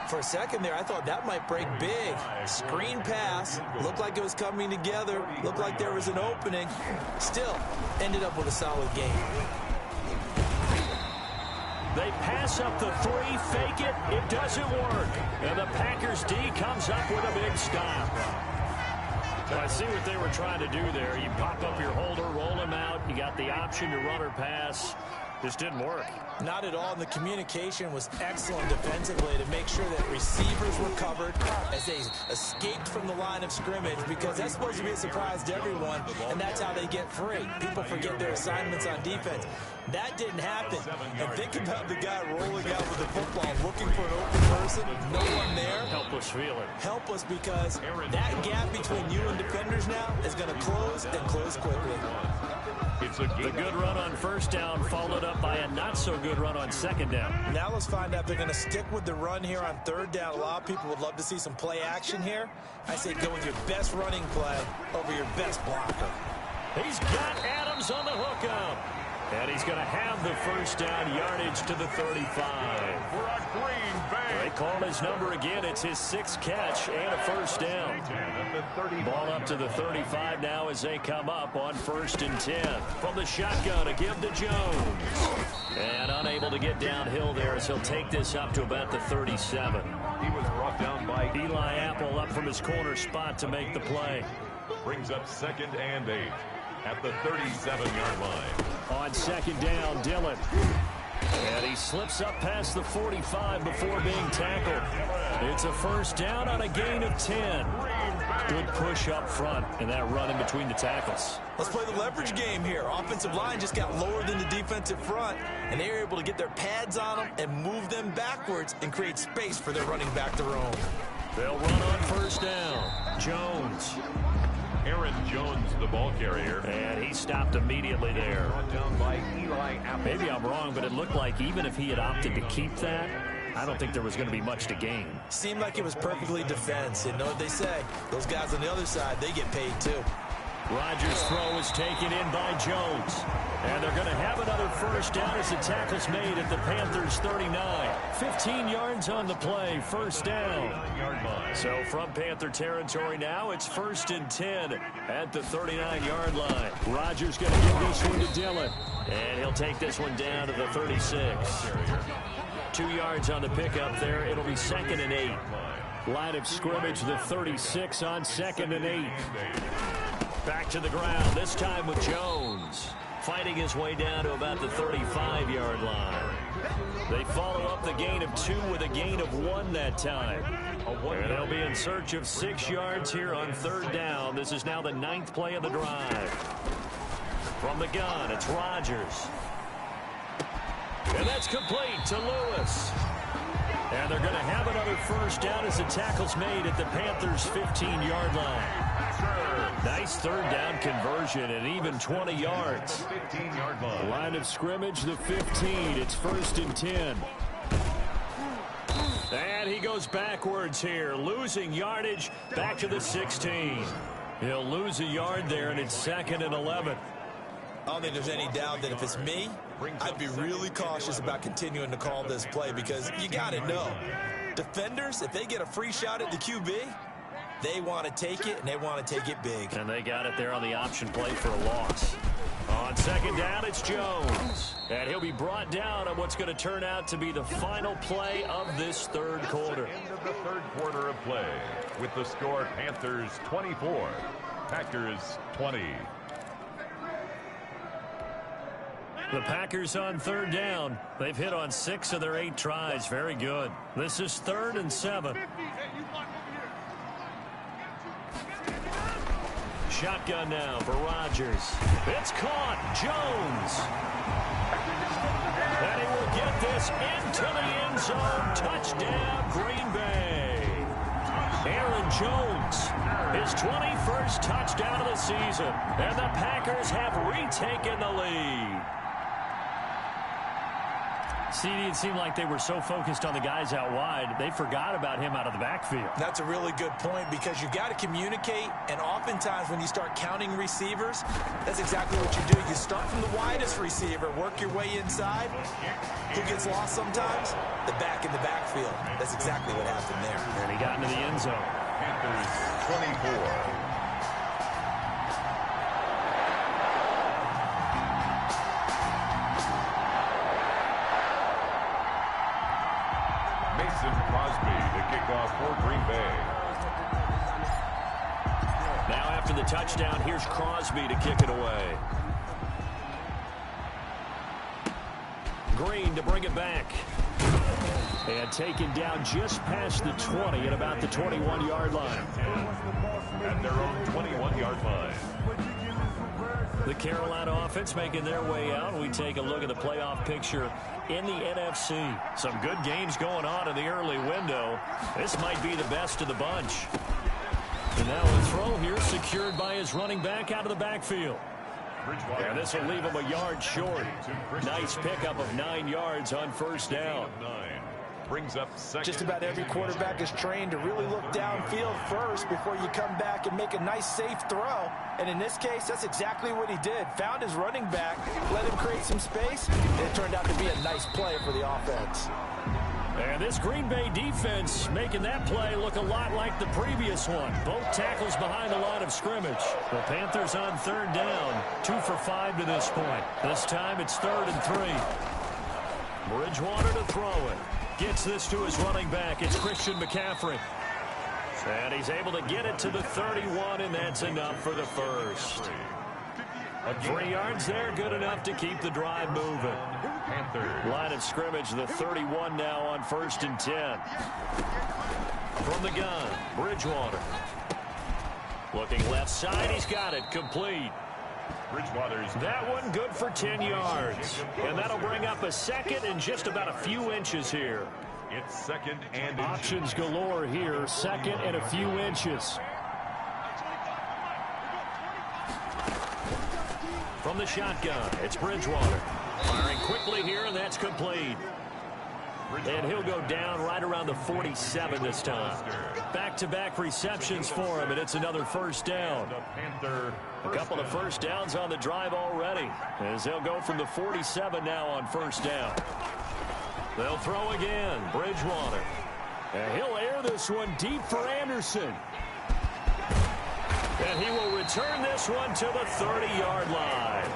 For a second there, I thought that might break big. Screen pass. Looked like it was coming together. Looked like there was an opening. Still, ended up with a solid game. They pass up the 3, fake it. It doesn't work. And the Packers D comes up with a big stop. So I see what they were trying to do there. You pop up your holder, roll him out. You got the option to run or pass. Just didn't work. Not at all, and the communication was excellent defensively to make sure that receivers were covered as they escaped from the line of scrimmage, because that's supposed to be a surprise to everyone, and that's how they get free. People forget their assignments on defense. That didn't happen. And think about the guy rolling out with the football, looking for an open person, no one there. Helpless feeling. Helpless, because that gap between you and defenders now is going to close and close quickly. The good run on first down followed up by a not-so-good run on second down. Now let's find out if they're going to stick with the run here on third down. A lot of people would love to see some play action here. I say go with your best running play over your best blocker. He's got Adams on the hookup. And he's going to have the first down, yardage to the 35. For a Green Bay. They call his number again. It's his 6th catch and a first down. Ball up to the 35 now as they come up on 1st and 10. From the shotgun, a give to Jones. And unable to get downhill there as he'll take this up to about the 37. He was brought down by Eli Apple up from his corner spot to make the play. Brings up 2nd and 8 at the 37-yard line. On 2nd down, Dillon. And he slips up past the 45 before being tackled. It's a first down on a gain of 10. Good push up front and that run in between the tackles. Let's play the leverage game here. Offensive line just got lower than the defensive front, and they were able to get their pads on them and move them backwards and create space for their running back to roam. They'll run on first down. Jones. Aaron Jones, the ball carrier. And he stopped immediately there. Brought down by Eli Apple. Maybe I'm wrong, but it looked like even if he had opted to keep that, I don't think there was going to be much to gain. Seemed like it was perfectly defense. You know what they say. Those guys on the other side, they get paid too. Rodgers' throw is taken in by Jones. And they're going to have another first down as the tackle's made at the Panthers' 39. 15 yards on the play, first down. So from Panther territory now, it's 1st and 10 at the 39-yard line. Rodgers going to give this one to Dillon. And he'll take this one down to the 36. 2 yards on the pickup there. It'll be 2nd and 8. Line of scrimmage, the 36 on 2nd and 8. Back to the ground, this time with Jones. Fighting his way down to about the 35-yard line. They follow up the gain of 2 with a gain of 1 that time. And they'll be in search of 6 yards here on 3rd down. This is now the 9th play of the drive. From the gun, it's Rodgers. And that's complete to Lewis. And they're going to have another first down as the tackle's made at the Panthers' 15-yard line. Nice 3rd down conversion and even 20 yards. 15-yard line. Line of scrimmage, the 15. It's 1st and 10. And he goes backwards here, losing yardage back to the 16. He'll lose a yard there, and it's 2nd and 11. I don't think there's any doubt that if it's me, I'd be really cautious about continuing to call this play, because you got to know, defenders, if they get a free shot at the QB, they want to take it, and they want to take it big. And they got it there on the option play for a loss. On 2nd down, it's Jones. And he'll be brought down on what's going to turn out to be the final play of this 3rd quarter. End of the 3rd quarter of play with the score Panthers 24, Packers 20. The Packers on 3rd down. They've hit on 6 of their 8 tries. Very good. This is 3rd and 7. Shotgun now for Rodgers. It's caught. Jones. this into the end zone. Touchdown, Green Bay. Aaron Jones, his 21st touchdown of the season. And the Packers have retaken the lead. CD, it seemed like they were so focused on the guys out wide, they forgot about him out of the backfield. That's a really good point because you've got to communicate, and oftentimes when you start counting receivers, that's exactly what you do. You start from the widest receiver, work your way inside. Who gets lost sometimes? The back in the backfield. That's exactly what happened there. And he got into the end zone. Panthers 24. Crosby to kick off for Green Bay. Now after the touchdown, here's Crosby to kick it away. Green to bring it back. And taken down just past the 20 at about the 21-yard line. At their own 21-yard line. The Carolina offense making their way out. We take a look at the playoff picture in the NFC. Some good games going on in the early window. This might be the best of the bunch. And now a throw here secured by his running back out of the backfield. And this will leave him a yard short. Nice pickup of 9 yards on first down. Brings up second. Just about every quarterback is trained to really look downfield first before you come back and make a nice, safe throw. And in this case, that's exactly what he did. Found his running back, let him create some space, and it turned out to be a nice play for the offense. And this Green Bay defense making that play look a lot like the previous one. Both tackles behind the line of scrimmage. The Panthers on third down, 2 for 5 to this point. This time it's 3rd and 3. Bridgewater to throw it. Gets this to his running back. It's Christian McCaffrey. And he's able to get it to the 31, and that's enough for the first. 3 yards there, good enough to keep the drive moving. Line of scrimmage, the 31 now on 1st and 10. From the gun, Bridgewater. Looking left side, he's got it, complete. That one good for 10 yards. And that'll bring up a second and just about a few inches here. It's 2nd and options galore here. 2nd and a few inches. From the shotgun, it's Bridgewater. Firing quickly here, and that's complete. And he'll go down right around the 47 this time. Back-to-back receptions for him, and it's another first down. A couple of first downs on the drive already, as they'll go from the 47 now on first down. They'll throw again. Bridgewater. And he'll air this one deep for Anderson. And he will return this one to the 30-yard line.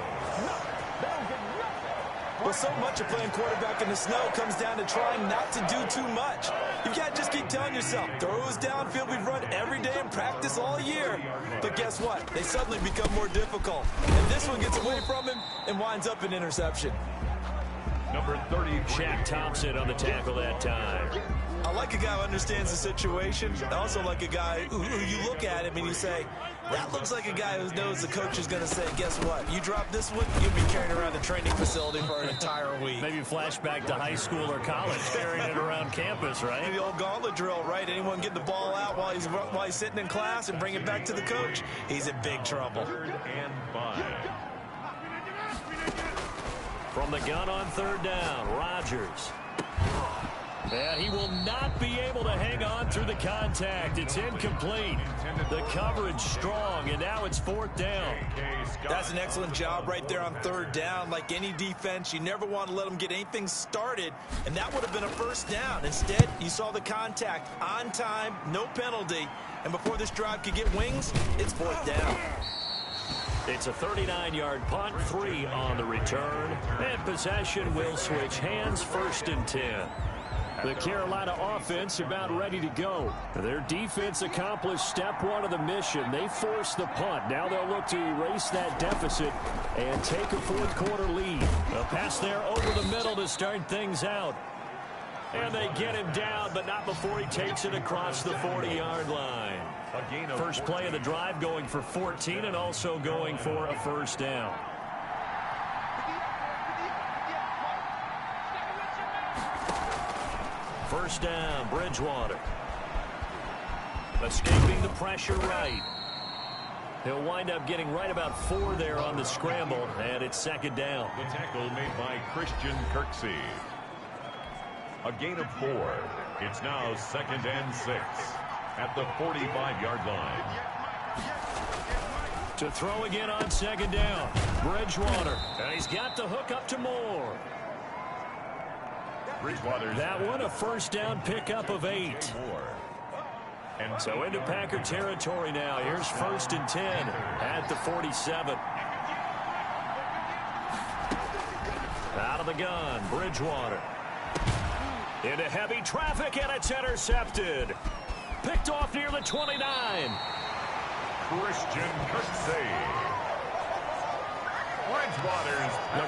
Well, so much of playing quarterback in the snow comes down to trying not to do too much. You can't just keep telling yourself, throws downfield we've run every day in practice all year. But guess what? They suddenly become more difficult. And this one gets away from him and winds up an interception. Number 30, Shaq Thompson on the tackle that time. I like a guy who understands the situation. I also like a guy who you look at him and you say, that looks like a guy who knows the coach is going to say, guess what? You drop this one, you'll be carrying around the training facility for an entire week. Maybe flashback to high school or college, carrying it around campus, right? Maybe the old gauntlet drill, right? Anyone get the ball out while he's sitting in class and bring it back to the coach, he's in big trouble. 3rd and 5. From the gun on 3rd down, Rodgers. And he will not be able to hang on through the contact. It's incomplete. The coverage strong, and now it's 4th down. That's an excellent job right there on 3rd down. Like any defense, you never want to let them get anything started, and that would have been a first down. Instead, you saw the contact on time, no penalty, and before this drive could get wings, it's 4th down. It's a 39-yard punt, 3 on the return, and possession will switch hands, 1st and 10. The Carolina offense about ready to go. Their defense accomplished step 1 of the mission. They forced the punt. Now they'll look to erase that deficit and take a 4th quarter lead. A pass there over the middle to start things out. And they get him down, but not before he takes it across the 40-yard line. First play of the drive going for 14 and also going for a first down. first down. Bridgewater. Escaping the pressure right. He'll wind up getting right about 4 there on the scramble, and it's second down. The tackle made by Christian Kirksey. A gain of 4. It's now 2nd and 6 at the 45-yard line. To throw again on second down. Bridgewater. And he's got the hook up to Moore. That one a first down pickup of 8. And so into Packer territory now. Here's 1st and 10 at the 47. Out of the gun, Bridgewater. Into heavy traffic, and it's intercepted. Picked off near the 29. Christian Kirksey.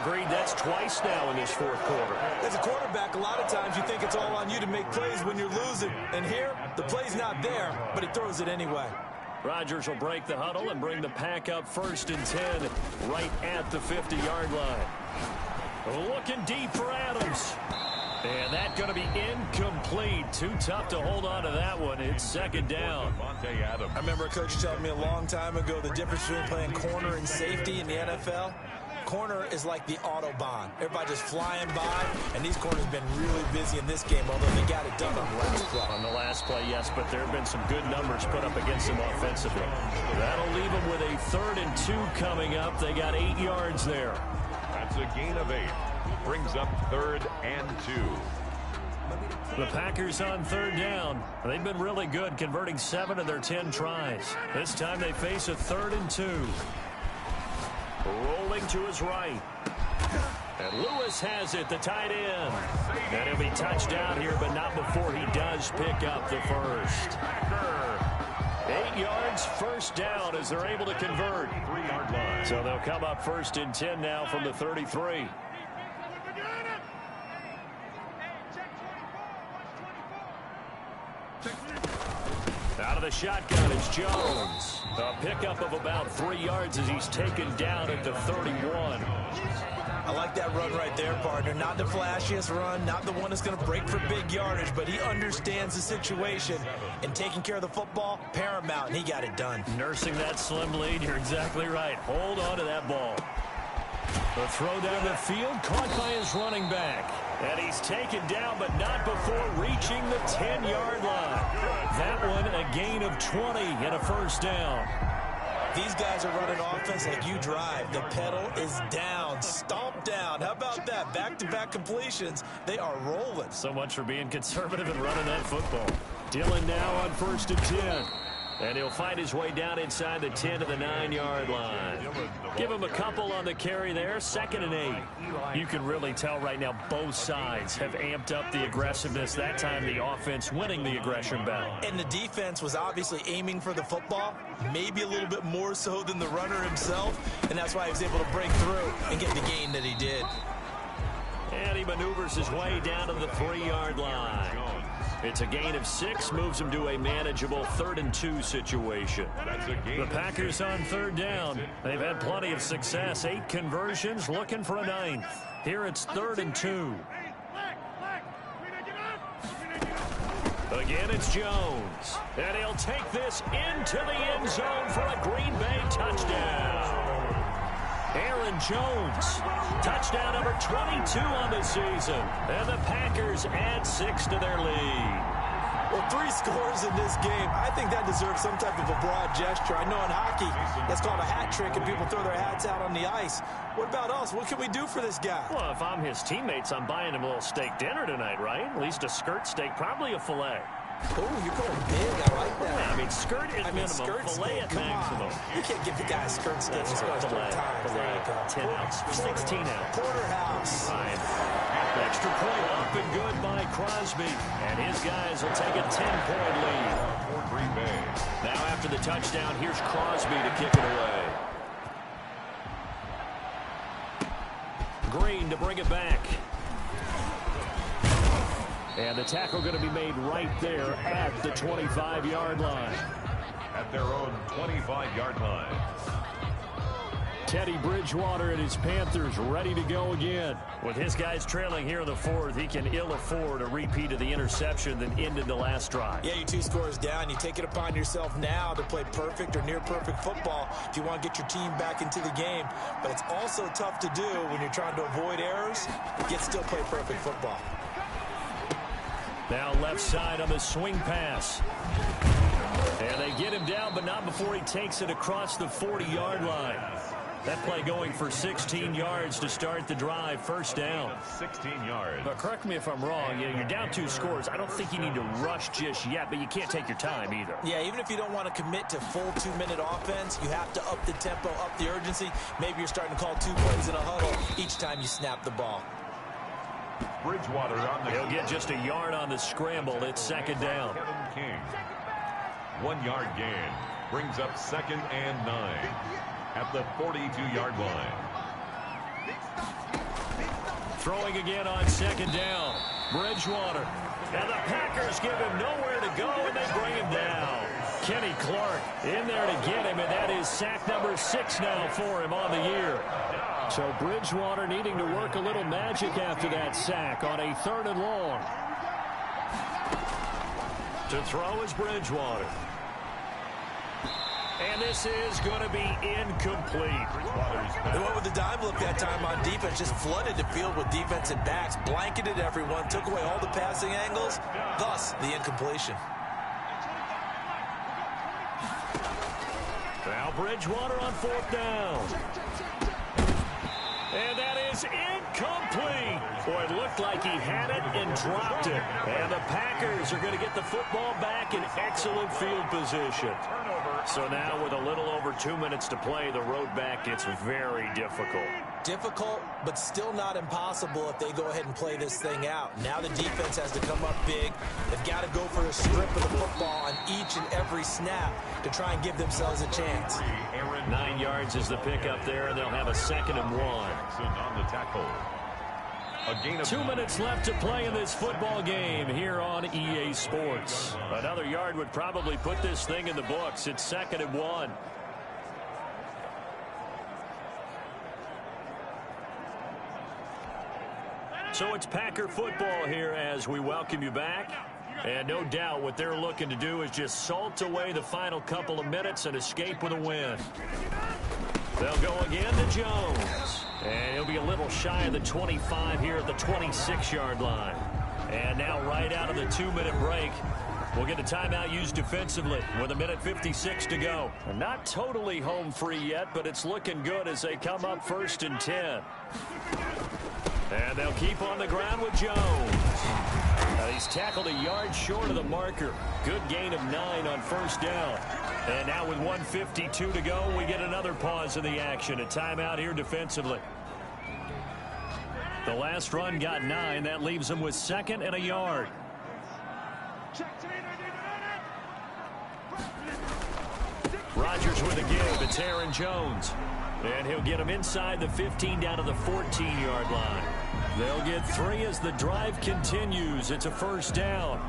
Agreed, that's twice now in this 4th quarter. As a quarterback, a lot of times you think it's all on you to make plays when you're losing. And here, the play's not there, but he throws it anyway. Rodgers will break the huddle and bring the Pack up 1st and 10 right at the 50-yard line. Looking deep for Adams. And that's going to be incomplete. Too tough to hold on to that one. It's second down. I remember a coach telling me a long time ago the difference between playing corner and safety in the NFL. Corner is like the Autobahn. Everybody just flying by, and these corners have been really busy in this game, although they got it done on the last play. On the last play, yes, but there have been some good numbers put up against them offensively. That'll leave them with a 3rd and 2 coming up. They got 8 yards there. That's a gain of 8. Brings up 3rd and 2. The Packers on 3rd down. They've been really good, converting 7 of their 10 tries. This time they face a 3rd and 2. Rolling to his right. And Lewis has it, the tight end. And he'll be touchdown here, but not before he does pick up the first. 8 yards, first down as they're able to convert. 3-yard line. So they'll come up 1st and 10 now from the 33. Out of the shotgun is Jones. A pickup of about 3 yards as he's taken down at the 31. I like that run right there, partner. Not the flashiest run, not the one that's going to break for big yardage, but he understands the situation, and taking care of the football, paramount, and he got it done. Nursing that slim lead, you're exactly right. Hold on to that ball. The throw down the field, caught by his running back. And he's taken down, but not before reaching the 10-yard line. That one a gain of 20 and a first down. These guys are running offense like you drive. The pedal is down, stomp down. How about that? Back-to-back completions. They are rolling. So much for being conservative and running that football. Dillon now on 1st and 10. And he'll find his way down inside the 10 to the 9-yard line. Give him a couple on the carry there. 2nd and 8. You can really tell right now both sides have amped up the aggressiveness. That time the offense winning the aggression battle. And the defense was obviously aiming for the football, maybe a little bit more so than the runner himself. And that's why he was able to break through and get the gain that he did. And he maneuvers his way down to the 3-yard line. It's a gain of 6, moves him to a manageable 3rd and 2 situation. The Packers on 3rd down. They've had plenty of success. 8 conversions, looking for a 9th. Here it's 3rd and 2. Again, it's Jones. And he'll take this into the end zone for a Green Bay touchdown. Aaron Jones, touchdown number 22 on the season. And the Packers add 6 to their lead. Well, 3 scores in this game. I think that deserves some type of a broad gesture. I know in hockey, that's called a hat trick, and people throw their hats out on the ice. What about us? What can we do for this guy? Well, if I'm his teammates, I'm buying him a little steak dinner tonight, right? At least a skirt steak, probably a filet. Oh, you're going big. I like that. Yeah, I mean, skirt at minimum, filet at maximum. You can't give the guy a skirt steak. He's going to filet, there you go. 10 ounce, 16 ounce. Porterhouse. Fine. Extra point up and good by Crosby. And his guys will take a 10-point lead. For Green Bay. Now after the touchdown, here's Crosby to kick it away. Green to bring it back. And the tackle going to be made right there at the 25-yard line. At their own 25-yard line. Teddy Bridgewater and his Panthers ready to go again. With his guys trailing here in the fourth, he can ill afford a repeat of the interception that ended the last drive. Yeah, you're 2 scores down. You take it upon yourself now to play perfect or near-perfect football if you want to get your team back into the game. But it's also tough to do when you're trying to avoid errors, yet still play perfect football. Now left side on the swing pass. And they get him down, but not before he takes it across the 40-yard line. That play going for 16 yards to start the drive. First down. 16 yards. But correct me if I'm wrong. You're down 2 scores. I don't think you need to rush just yet, but you can't take your time either. Yeah, even if you don't want to commit to full 2-minute offense, you have to up the tempo, up the urgency. Maybe you're starting to call 2 plays in a huddle each time you snap the ball. Bridgewater on the He'll get just a yard on the scramble. It's second down. King. 1-yard gain. Brings up 2nd and 9 at the 42-yard line. Throwing again on second down. Bridgewater. And the Packers give him nowhere to go, and they bring him down. Kenny Clark in there to get him, and that is sack number 6 now for him on the year. So Bridgewater needing to work a little magic after that sack on a 3rd and long. To throw is Bridgewater. And this is going to be incomplete. They went with the dime look that time on defense, just flooded the field with defensive backs, blanketed everyone, took away all the passing angles, thus the incompletion. Now Bridgewater on 4th down. And that is incomplete. Boy, it looked like he had it and dropped it. And the Packers are going to get the football back in excellent field position. So now with a little over 2 minutes to play, the road back gets very difficult. Difficult, but still not impossible if they go ahead and play this thing out. Now the defense has to come up big. They've got to go for a strip of the football on each and every snap to try and give themselves a chance. 9 yards is the pickup there, and they'll have a 2nd and 1. On the tackle. A gain of 2 minutes left to play in this football game here on EA Sports. Another yard would probably put this thing in the books. It's 2nd and 1. So it's Packer football here as we welcome you back. And no doubt what they're looking to do is just salt away the final couple of minutes and escape with a win. They'll go again to Jones. And he'll be a little shy of the 25 here at the 26-yard line. And now right out of the 2-minute break, we'll get a timeout used defensively with 1:56 to go. And not totally home free yet, but it's looking good as they come up 1st and 10. And they'll keep on the ground with Jones. Now he's tackled a yard short of the marker. Good gain of 9 on 1st down. And now with 1:52 to go, we get another pause in the action. A timeout here defensively. The last run got 9. That leaves them with 2nd and a yard. Rodgers with a give. It's Aaron Jones. And he'll get him inside the 15 down to the 14-yard line. They'll get 3 as the drive continues. It's a 1st down.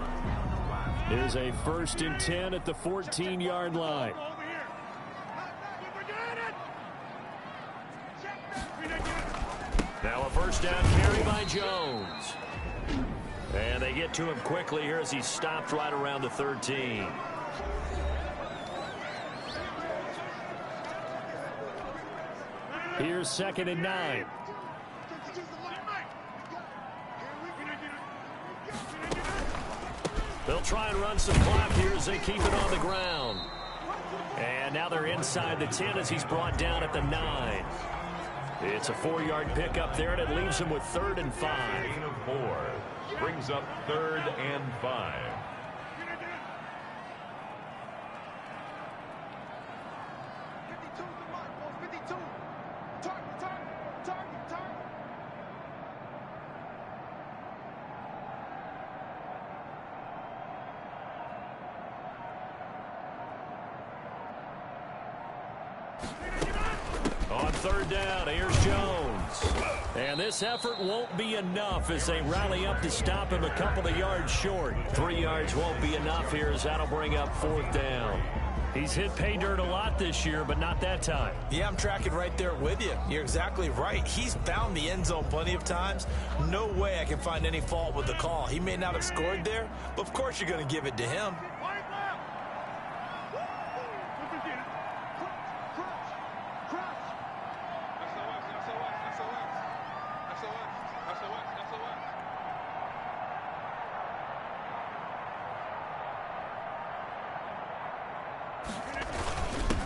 It is a 1st and 10 at the 14-yard line. Now a 1st down carry by Jones. And they get to him quickly here as he stopped right around the 13. Here's 2nd and 9. They'll try and run some clock here as they keep it on the ground. And now they're inside the 10 as he's brought down at the 9. It's a 4-yard pickup there, and it leaves him with 3rd and 5. gain of 4. Brings up 3rd and 5. On 3rd down, here's Jones. And this effort won't be enough as they rally up to stop him a couple of yards short. 3 yards won't be enough here as that'll bring up 4th down. He's hit pay dirt a lot this year, but not that time. Yeah, I'm tracking right there with you. You're exactly right. He's found the end zone plenty of times. No way I can find any fault with the call. He may not have scored there, but of course you're going to give it to him.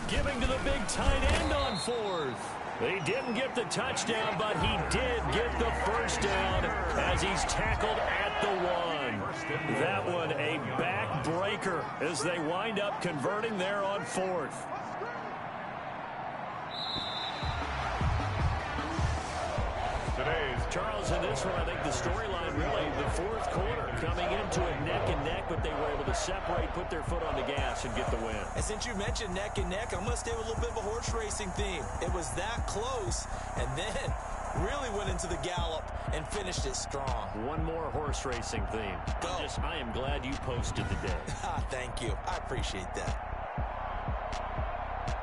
Giving to the big tight end on fourth. He didn't get the touchdown, but he did get the first down as he's tackled at the 1. That one a backbreaker as they wind up converting there on fourth. Charles, in this one, I think the storyline really, the fourth quarter, coming into it neck and neck, but they were able to separate, put their foot on the gas, and get the win. And since you mentioned neck and neck, I'm going to stay with a little bit of a horse racing theme. It was that close, and then really went into the gallop and finished it strong. One more horse racing theme. I am glad you posted the day. Thank you. I appreciate that.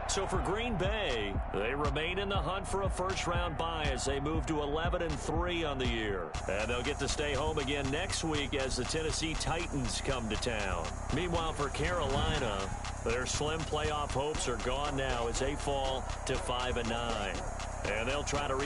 So for Green Bay, they remain in the hunt for a first-round bye as they move to 11-3 on the year. And they'll get to stay home again next week as the Tennessee Titans come to town. Meanwhile, for Carolina, their slim playoff hopes are gone now as they fall to 5-9. And they'll try to